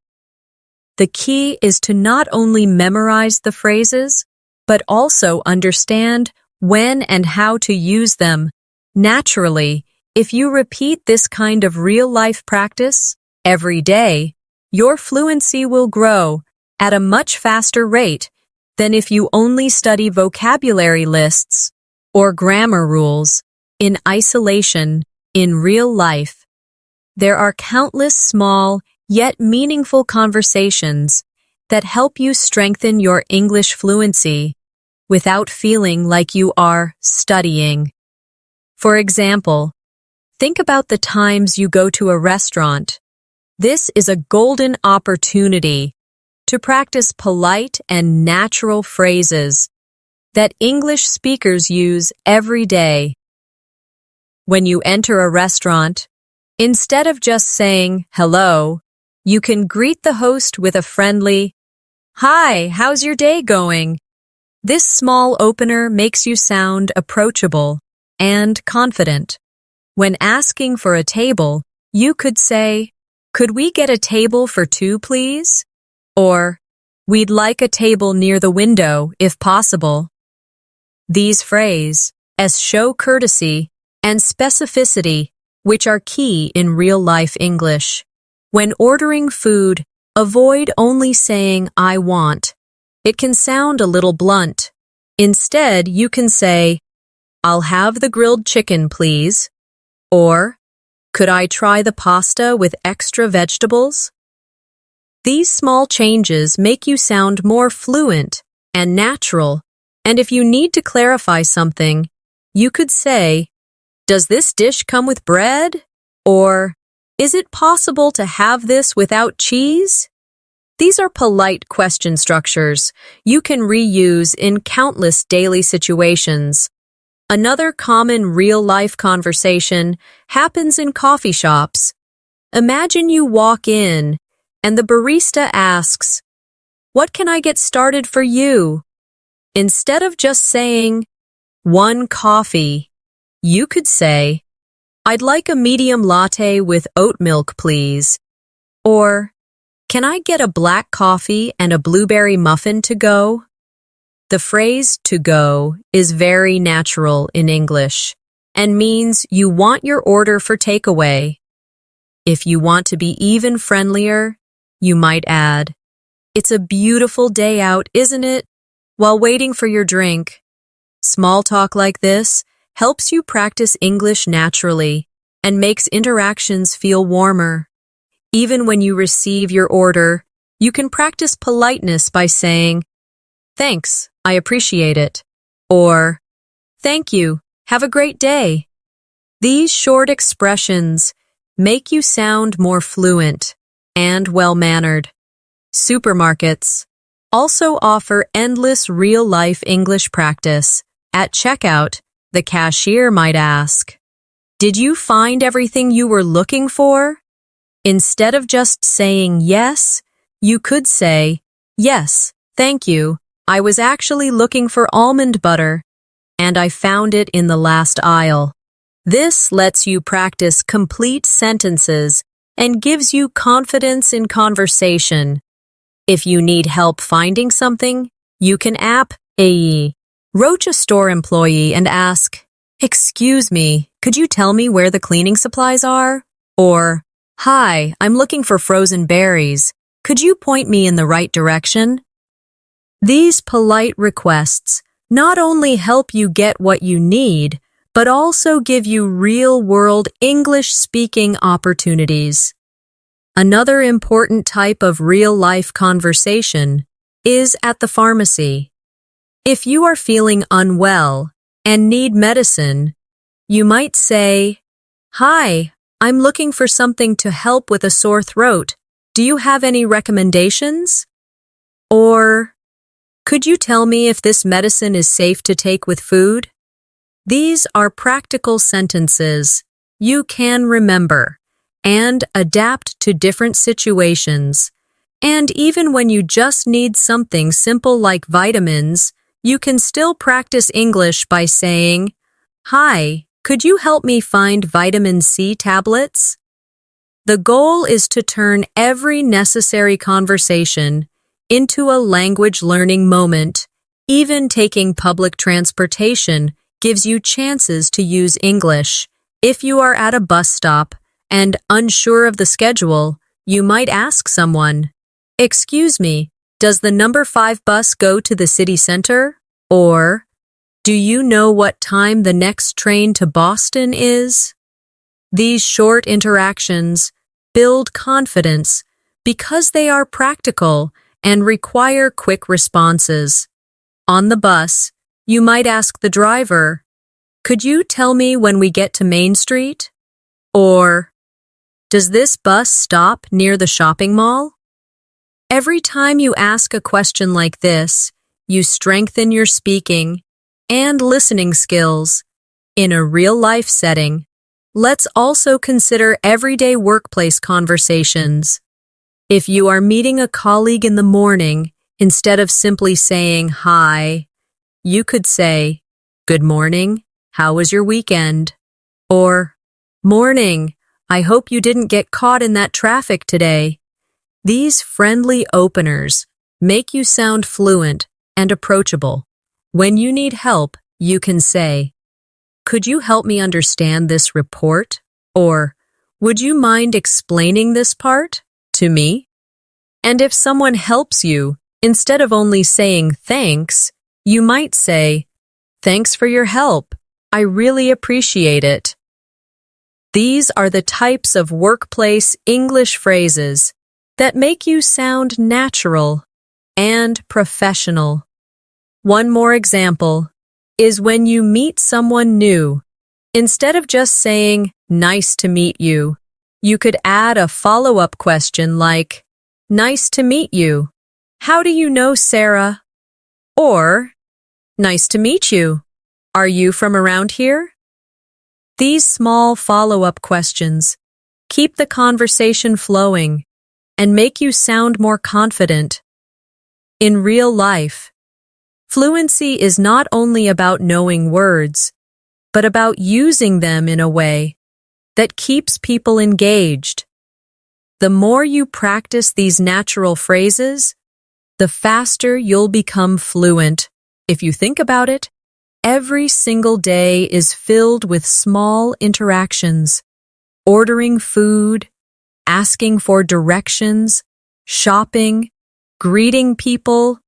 The key is to not only memorize the phrases, but also understand when and how to use them. Naturally, if you repeat this kind of real-life practice every day, your fluency will grow at a much faster rate than if you only study vocabulary lists or grammar rules in isolation in real life. There are countless small yet meaningful conversations that help you strengthen your English fluency without feeling like you are studying. For example, think about the times you go to a restaurant. This is a golden opportunity to practice polite and natural phrases that English speakers use every day. When you enter a restaurant, instead of just saying hello, you can greet the host with a friendly, "Hi, how's your day going?" This small opener makes you sound approachable and confident. When asking for a table, you could say, "Could we get a table for 2, please?" Or, "We'd like a table near the window, if possible." These phrases show courtesy and specificity, which are key in real-life English. When ordering food, avoid only saying, "I want." It can sound a little blunt. Instead, you can say, "I'll have the grilled chicken, please." Or, "Could I try the pasta with extra vegetables?" These small changes make you sound more fluent and natural, and if you need to clarify something, you could say, "Does this dish come with bread?" Or, "Is it possible to have this without cheese?" These are polite question structures you can reuse in countless daily situations. Another common real-life conversation happens in coffee shops. Imagine you walk in and the barista asks, "What can I get started for you?" Instead of just saying, "1 coffee," you could say, "I'd like a medium latte with oat milk, please." Or, "Can I get a black coffee and a blueberry muffin to go?" The phrase "to go" is very natural in English and means you want your order for takeaway. If you want to be even friendlier, you might add, "It's a beautiful day out, isn't it?" while waiting for your drink. Small talk like this helps you practice English naturally and makes interactions feel warmer. Even when you receive your order, you can practice politeness by saying, "Thanks, I appreciate it," or "Thank you, have a great day." These short expressions make you sound more fluent and well-mannered. Supermarkets also offer endless real-life English practice. At checkout, the cashier might ask, "Did you find everything you were looking for?" Instead of just saying yes, you could say, "Yes, thank you. I was actually looking for almond butter, and I found it in the last aisle." This lets you practice complete sentences and gives you confidence in conversation. If you need help finding something, you can approach a store employee and ask, "Excuse me, could you tell me where the cleaning supplies are?" Or, "Hi, I'm looking for frozen berries. Could you point me in the right direction?" These polite requests not only help you get what you need, but also give you real-world English-speaking opportunities. Another important type of real-life conversation is at the pharmacy. If you are feeling unwell and need medicine, you might say, "Hi, I'm looking for something to help with a sore throat. Do you have any recommendations?" Or, "Could you tell me if this medicine is safe to take with food?" These are practical sentences you can remember and adapt to different situations. And even when you just need something simple like vitamins, you can still practice English by saying, "Hi, could you help me find vitamin C tablets?" The goal is to turn every necessary conversation into a language learning moment. Even taking public transportation gives you chances to use English. If you are at a bus stop and unsure of the schedule, you might ask someone, "Excuse me, does the number 5 bus go to the city center?" Or, "Do you know what time the next train to Boston is?" These short interactions build confidence because they are practical and require quick responses. On the bus, you might ask the driver, "Could you tell me when we get to Main Street?" Or, "Does this bus stop near the shopping mall?" Every time you ask a question like this, you strengthen your speaking and listening skills in a real-life setting. Let's also consider everyday workplace conversations. If you are meeting a colleague in the morning, instead of simply saying "Hi," you could say, "Good morning, how was your weekend?" Or, "Morning, I hope you didn't get caught in that traffic today." These friendly openers make you sound fluent and approachable. When you need help, you can say, "Could you help me understand this report?" Or, "Would you mind explaining this part to me?" And if someone helps you, instead of only saying thanks, you might say, "Thanks for your help. I really appreciate it." These are the types of workplace English phrases that make you sound natural and professional. One more example is when you meet someone new. Instead of just saying, "Nice to meet you," you could add a follow-up question like, "Nice to meet you. How do you know Sarah?" Or, "Nice to meet you. Are you from around here?" These small follow-up questions keep the conversation flowing and make you sound more confident. In real life, fluency is not only about knowing words, but about using them in a way that keeps people engaged. The more you practice these natural phrases, the faster you'll become fluent. If you think about it, every single day is filled with small interactions: ordering food, asking for directions, shopping, greeting people,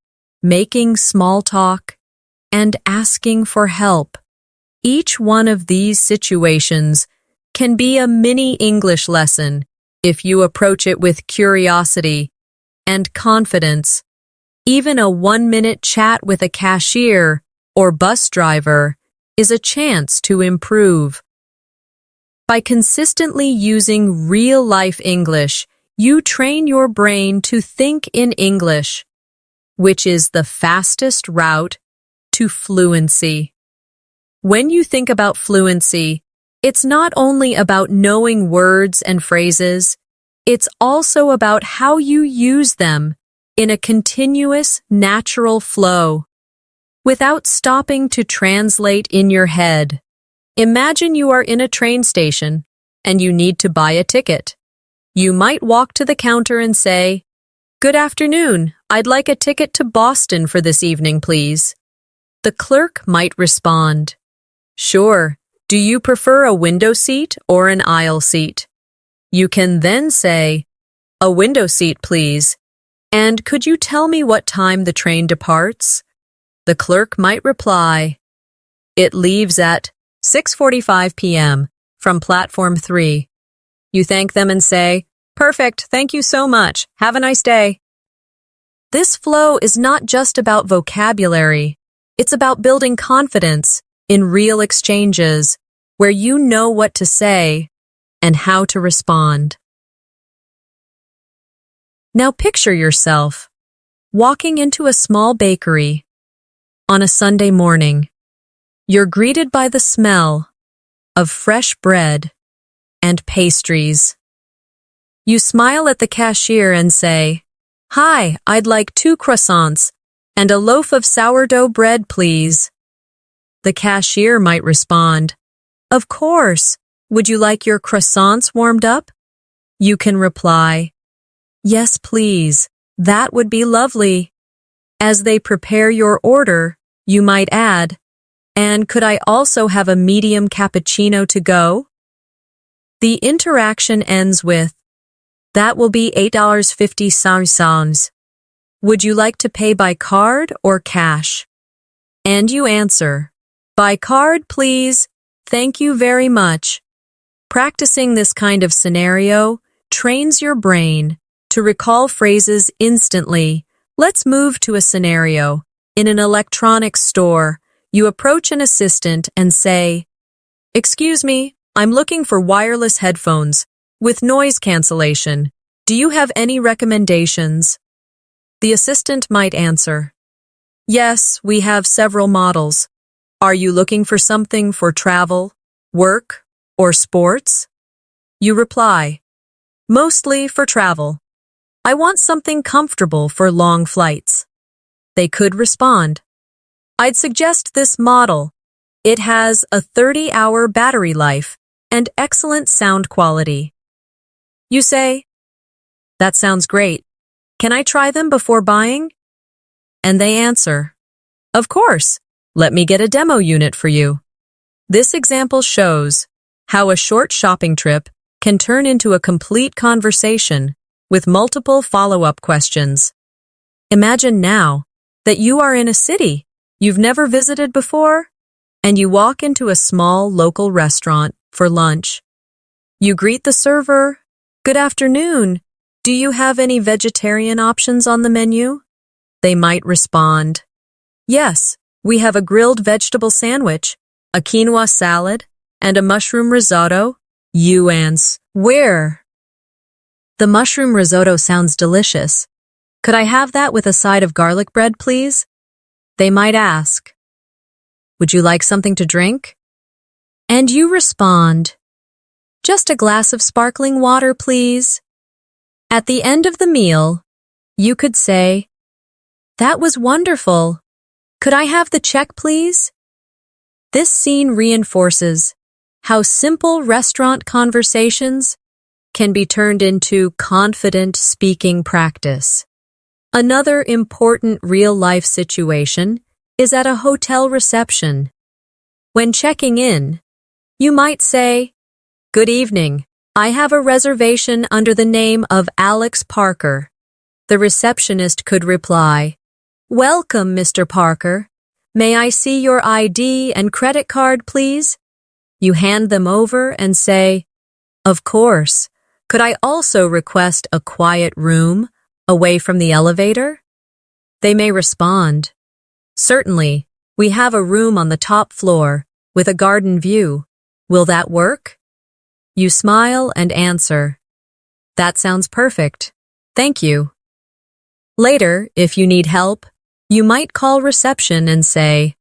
making small talk, and asking for help. Each one of these situations can be a mini English lesson if you approach it with curiosity and confidence. Even a 1-minute chat with a cashier or bus driver is a chance to improve. By consistently using real-life English, you train your brain to think in English, which is the fastest route to fluency. When you think about fluency, it's not only about knowing words and phrases, it's also about how you use them in a continuous, natural flow, without stopping to translate in your head. Imagine you are in a train station and you need to buy a ticket. You might walk to the counter and say, "Good afternoon, I'd like a ticket to Boston for this evening, please." The clerk might respond, "Sure, do you prefer a window seat or an aisle seat?" You can then say, "A window seat, please. And could you tell me what time the train departs?" The clerk might reply, "It leaves at 6:45 p.m. from platform 3. You thank them and say, Perfect, thank you so much. Have a nice day. This flow is not just about vocabulary. It's about building confidence in real exchanges where you know what to say and how to respond. Now picture yourself walking into a small bakery on a Sunday morning. You're greeted by the smell of fresh bread and pastries. You smile at the cashier and say, "Hi, I'd like 2 croissants and a loaf of sourdough bread, please." The cashier might respond, "Of course. Would you like your croissants warmed up?" You can reply, "Yes, please. That would be lovely." As they prepare your order, you might add, "And could I also have a medium cappuccino to go?" The interaction ends with, "That will be $8.50. Would you like to pay by card or cash?" And you answer, "By card, please. Thank you very much." Practicing this kind of scenario trains your brain to recall phrases instantly. Let's move to a scenario. In an electronics store, you approach an assistant and say, "Excuse me, I'm looking for wireless headphones with noise cancellation. Do you have any recommendations?" The assistant might answer, "Yes, we have several models. Are you looking for something for travel, work, or sports?" You reply, "Mostly for travel. I want something comfortable for long flights." They could respond, "I'd suggest this model. It has a 30-hour battery life and excellent sound quality." You say, "That sounds great. Can I try them before buying?" And they answer, "Of course. Let me get a demo unit for you." This example shows how a short shopping trip can turn into a complete conversation with multiple follow-up questions. Imagine now that you are in a city you've never visited before, and you walk into a small local restaurant for lunch. You greet the server, "Good afternoon. Do you have any vegetarian options on the menu?" They might respond, "Yes, we have a grilled vegetable sandwich, a quinoa salad, and a mushroom risotto." You answer, "Where?" "The mushroom risotto sounds delicious. Could I have that with a side of garlic bread, please?" They might ask, "Would you like something to drink?" And you respond, "Just a glass of sparkling water, please." At the end of the meal, you could say, "That was wonderful. Could I have the check, please?" This scene reinforces how simple restaurant conversations can be turned into confident speaking practice. Another important real-life situation is at a hotel reception. When checking in, you might say, "Good evening. I have a reservation under the name of Alex Parker." The receptionist could reply, "Welcome, Mr. Parker. May I see your ID and credit card, please?" You hand them over and say, "Of course. Could I also request a quiet room away from the elevator?" They may respond, "Certainly. We have a room on the top floor with a garden view. Will that work?" You smile and answer, "That sounds perfect. Thank you." Later, if you need help, you might call reception and say,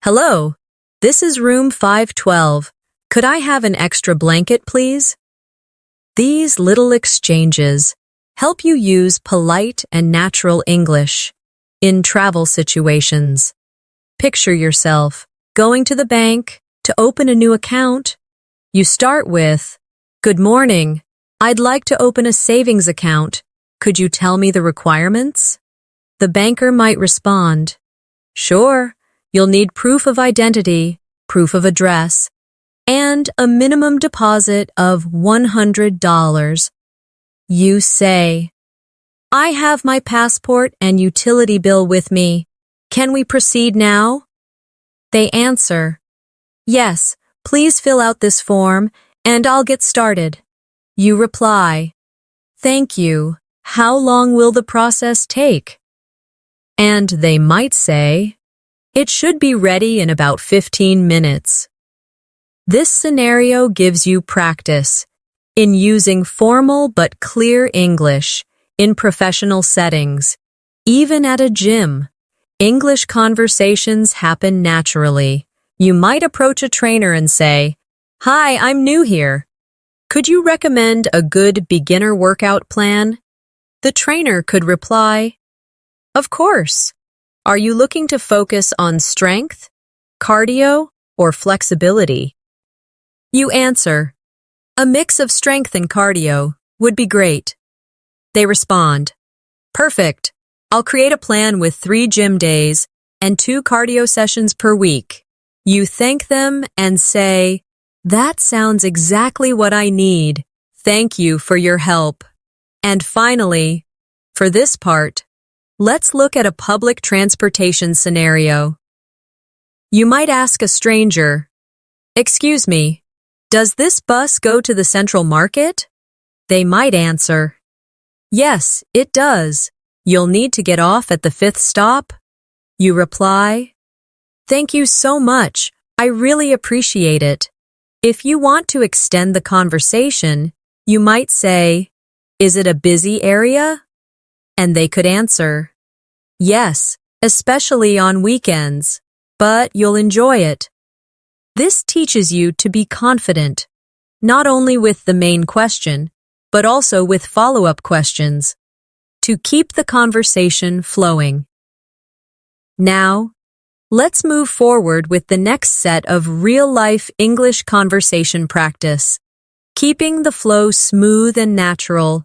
"Hello, this is room 512. Could I have an extra blanket, please?" These little exchanges help you use polite and natural English in travel situations. Picture yourself going to the bank to open a new account. You start with, "Good morning. I'd like to open a savings account. Could you tell me the requirements?" The banker might respond, "Sure. You'll need proof of identity, proof of address, and a minimum deposit of $100. You say, "I have my passport and utility bill with me. Can we proceed now?" They answer, "Yes, please fill out this form and I'll get started." You reply, Thank you. How long will the process take? And they might say, it should be ready in about 15 minutes. This scenario gives you practice in using formal but clear English in professional settings. Even at a gym, English conversations happen naturally. You might approach a trainer and say, "Hi, I'm new here. Could you recommend a good beginner workout plan?" The trainer could reply, "Of course. Are you looking to focus on strength, cardio, or flexibility?" You answer, "A mix of strength and cardio would be great." They respond, "Perfect. I'll create a plan with 3 gym days and 2 cardio sessions per week." You thank them and say, "That sounds exactly what I need. Thank you for your help." And finally, for this part, let's look at a public transportation scenario. You might ask a stranger, "Excuse me, does this bus go to the Central Market?" They might answer, "Yes, it does. You'll need to get off at the 5th stop." You reply, "Thank you so much. I really appreciate it." If you want to extend the conversation, you might say, "Is it a busy area?" And they could answer, "Yes, especially on weekends, but you'll enjoy it." This teaches you to be confident, not only with the main question, but also with follow-up questions, to keep the conversation flowing. Now, let's move forward with the next set of real-life English conversation practice, keeping the flow smooth and natural,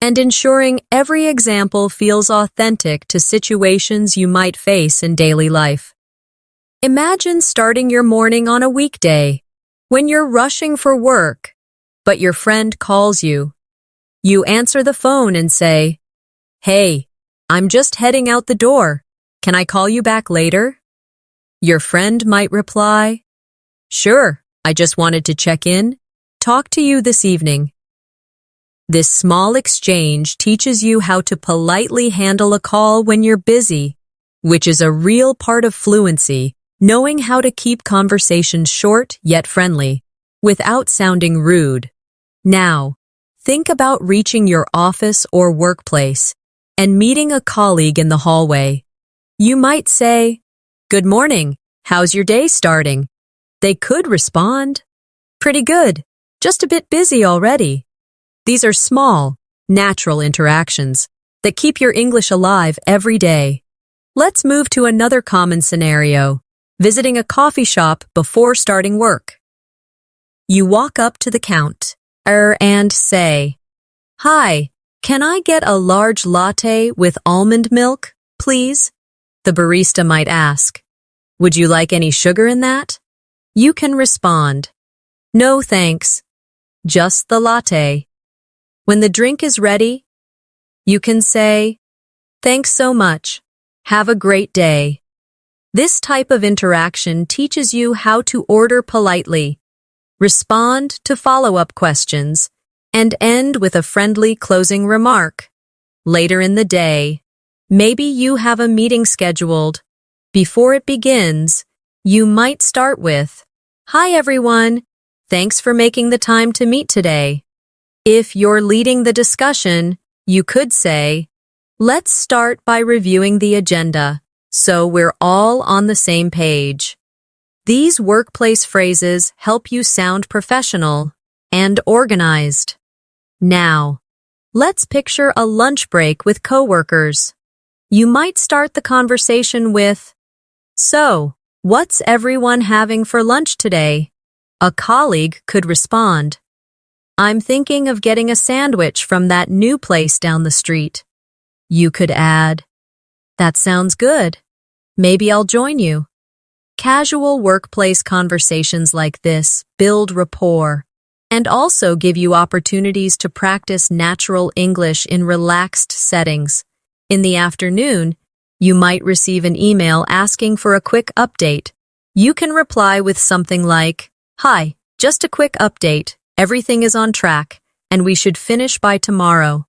and ensuring every example feels authentic to situations you might face in daily life. Imagine starting your morning on a weekday, when you're rushing for work, but your friend calls you. You answer the phone and say, "Hey, I'm just heading out the door. Can I call you back later?" Your friend might reply, "Sure, I just wanted to check in. Talk to you this evening." This small exchange teaches you how to politely handle a call when you're busy, which is a real part of fluency, knowing how to keep conversations short yet friendly, without sounding rude. Now, think about reaching your office or workplace and meeting a colleague in the hallway. You might say, "Good morning, how's your day starting?" They could respond, "Pretty good, just a bit busy already." These are small, natural interactions that keep your English alive every day. Let's move to another common scenario, visiting a coffee shop before starting work. You walk up to the counter and say, "Hi, can I get a large latte with almond milk, please?" The barista might ask, "Would you like any sugar in that?" You can respond, "No, thanks. Just the latte." When the drink is ready, you can say, "Thanks so much. Have a great day." This type of interaction teaches you how to order politely, respond to follow-up questions, and end with a friendly closing remark. Later in the day, maybe you have a meeting scheduled. Before it begins, you might start with, "Hi everyone, thanks for making the time to meet today." If you're leading the discussion, you could say, "Let's start by reviewing the agenda, so we're all on the same page." These workplace phrases help you sound professional and organized. Now, let's picture a lunch break with coworkers. You might start the conversation with, "So, what's everyone having for lunch today?" A colleague could respond, "I'm thinking of getting a sandwich from that new place down the street." You could add, "That sounds good. Maybe I'll join you." Casual workplace conversations like this build rapport and also give you opportunities to practice natural English in relaxed settings. In the afternoon, you might receive an email asking for a quick update. You can reply with something like, "Hi, just a quick update. Everything is on track, and we should finish by tomorrow."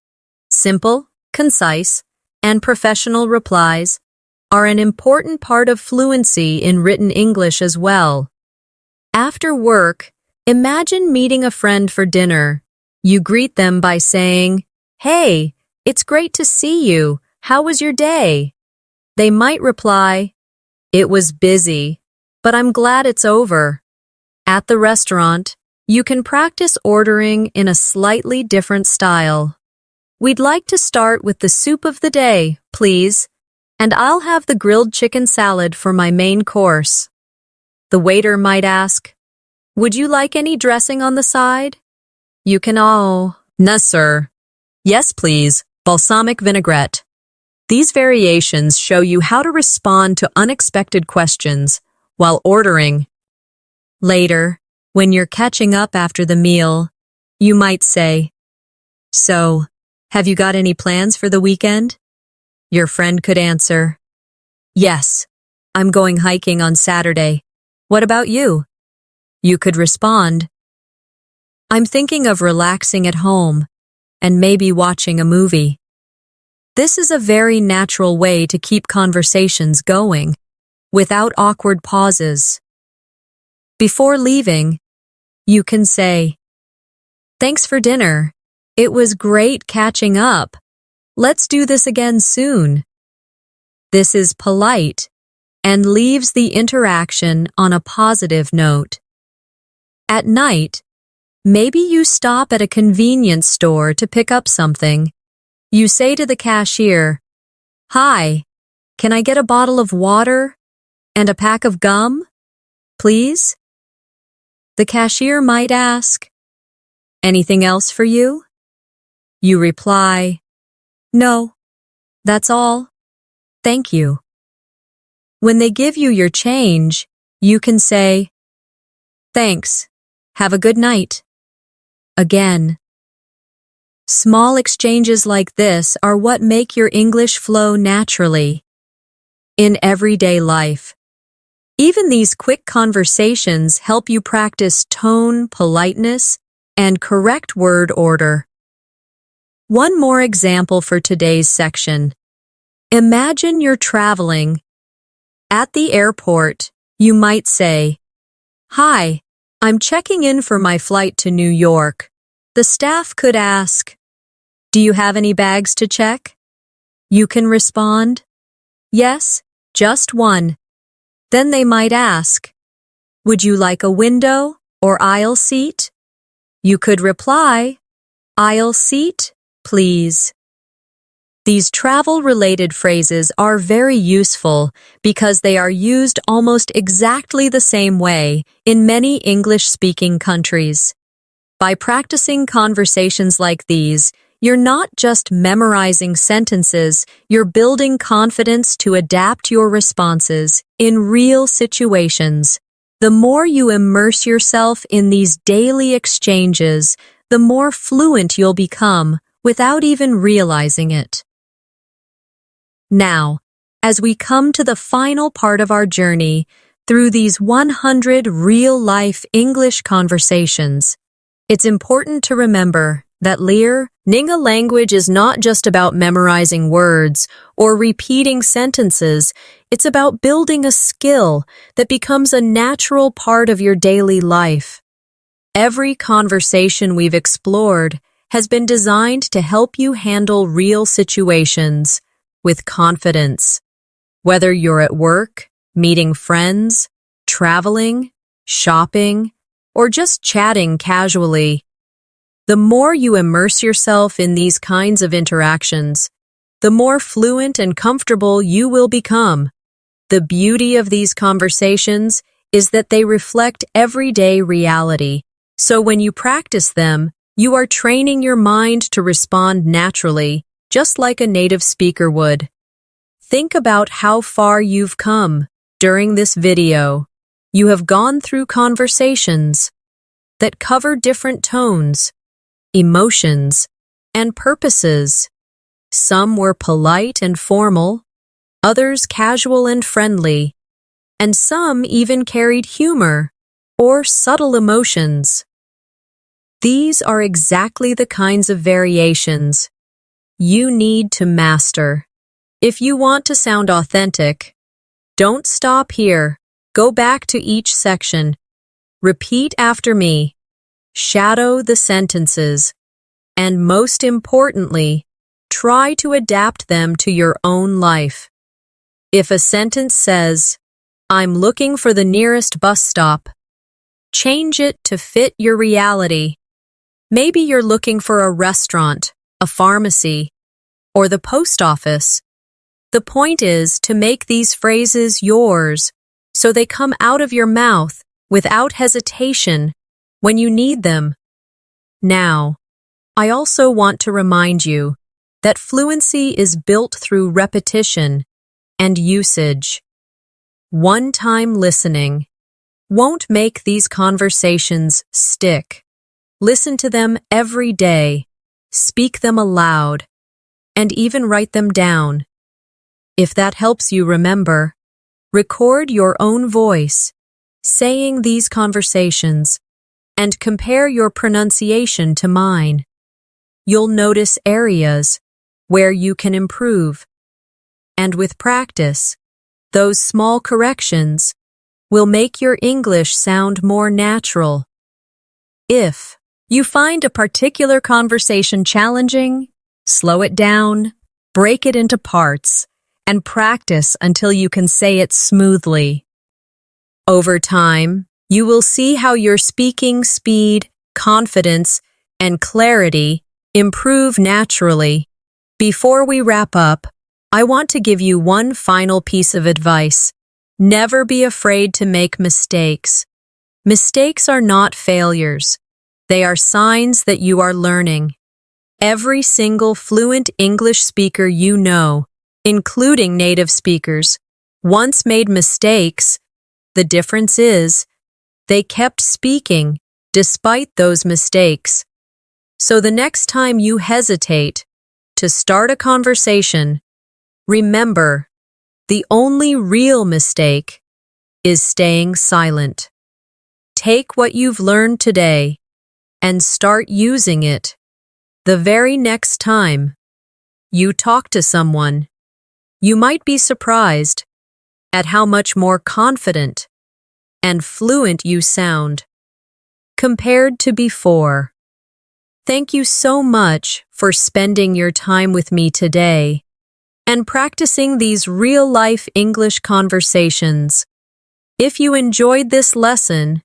Simple, concise, and professional replies are an important part of fluency in written English as well. After work, imagine meeting a friend for dinner. You greet them by saying, "Hey, it's great to see you. How was your day?" They might reply, "It was busy, but I'm glad it's over." At the restaurant, you can practice ordering in a slightly different style. "We'd like to start with the soup of the day, please, and I'll have the grilled chicken salad for my main course." The waiter might ask, "Would you like any dressing on the side?" You can "No, sir." "Yes, please, balsamic vinaigrette." These variations show you how to respond to unexpected questions while ordering. Later, when you're catching up after the meal, you might say, "So, have you got any plans for the weekend?" Your friend could answer, "Yes, I'm going hiking on Saturday. What about you?" You could respond, "I'm thinking of relaxing at home and maybe watching a movie." This is a very natural way to keep conversations going without awkward pauses. Before leaving, you can say, "Thanks for dinner. It was great catching up. Let's do this again soon." This is polite and leaves the interaction on a positive note. At night, maybe you stop at a convenience store to pick up something. You say to the cashier, "Hi, can I get a bottle of water and a pack of gum, please?" The cashier might ask, "Anything else for you?" You reply, "No, that's all. Thank you." When they give you your change, you can say, "Thanks. Have a good night." Again. Small exchanges like this are what make your English flow naturally. In everyday life, even these quick conversations help you practice tone, politeness, and correct word order. One more example for today's section. Imagine you're traveling. At the airport, you might say, "Hi, I'm checking in for my flight to New York." The staff could ask, "Do you have any bags to check?" You can respond, "Yes, just one." Then they might ask, "Would you like a window or aisle seat?" You could reply, "Aisle seat, please." These travel-related phrases are very useful because they are used almost exactly the same way in many English-speaking countries. By practicing conversations like these, you're not just memorizing sentences, you're building confidence to adapt your responses in real situations. The more you immerse yourself in these daily exchanges, the more fluent you'll become without even realizing it. Now, as we come to the final part of our journey through these 100 real-life English conversations, it's important to remember that learning a language is not just about memorizing words or repeating sentences. It's about building a skill that becomes a natural part of your daily life. Every conversation we've explored has been designed to help you handle real situations with confidence. Whether you're at work, meeting friends, traveling, shopping, or just chatting casually, the more you immerse yourself in these kinds of interactions, the more fluent and comfortable you will become. The beauty of these conversations is that they reflect everyday reality. So when you practice them, you are training your mind to respond naturally, just like a native speaker would. Think about how far you've come during this video. You have gone through conversations that cover different tones, emotions, and purposes. Some were polite and formal, others casual and friendly, and some even carried humor or subtle emotions. These are exactly the kinds of variations you need to master. If you want to sound authentic, don't stop here. Go back to each section. Repeat after me. Shadow the sentences. And most importantly, try to adapt them to your own life. If a sentence says, "I'm looking for the nearest bus stop," change it to fit your reality. Maybe you're looking for a restaurant, a pharmacy, or the post office. The point is to make these phrases yours so they come out of your mouth without hesitation when you need them. Now, I also want to remind you that fluency is built through repetition and usage. One-time listening won't make these conversations stick. Listen to them every day, speak them aloud, and even write them down. If that helps you remember, record your own voice, saying these conversations, and compare your pronunciation to mine. You'll notice areas where you can improve. And with practice, those small corrections will make your English sound more natural. If you find a particular conversation challenging, slow it down, break it into parts, and practice until you can say it smoothly. Over time, you will see how your speaking speed, confidence, and clarity improve naturally. Before we wrap up, I want to give you one final piece of advice. Never be afraid to make mistakes. Mistakes are not failures. They are signs that you are learning. Every single fluent English speaker you know, including native speakers, once made mistakes. The difference is, they kept speaking despite those mistakes. So the next time you hesitate to start a conversation, remember, the only real mistake is staying silent. Take what you've learned today and start using it the very next time you talk to someone. You might be surprised at how much more confident and fluent you sound compared to before. Thank you so much for spending your time with me today and practicing these real-life English conversations. If you enjoyed this lesson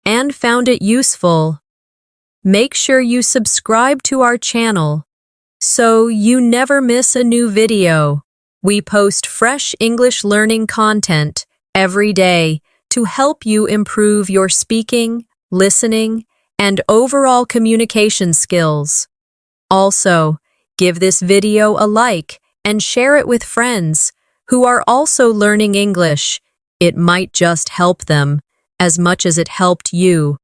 and found it useful, make sure you subscribe to our channel so you never miss a new video. We post fresh English learning content every day to help you improve your speaking, listening, and overall communication skills. Also, give this video a like and share it with friends who are also learning English. It might just help them as much as it helped you.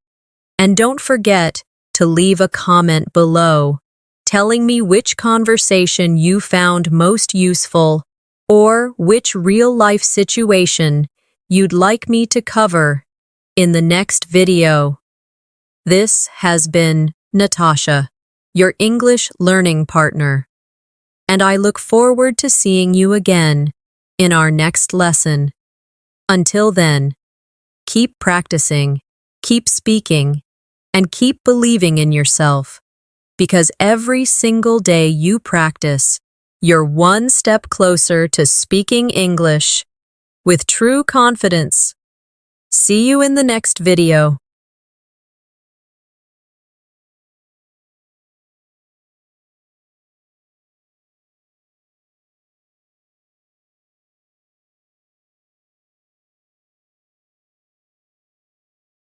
And don't forget to leave a comment below telling me which conversation you found most useful or which real-life situation you'd like me to cover in the next video. This has been Natasha, your English learning partner, and I look forward to seeing you again in our next lesson. Until then, keep practicing, keep speaking, and keep believing in yourself, because every single day you practice, you're one step closer to speaking English with true confidence. See you in the next video.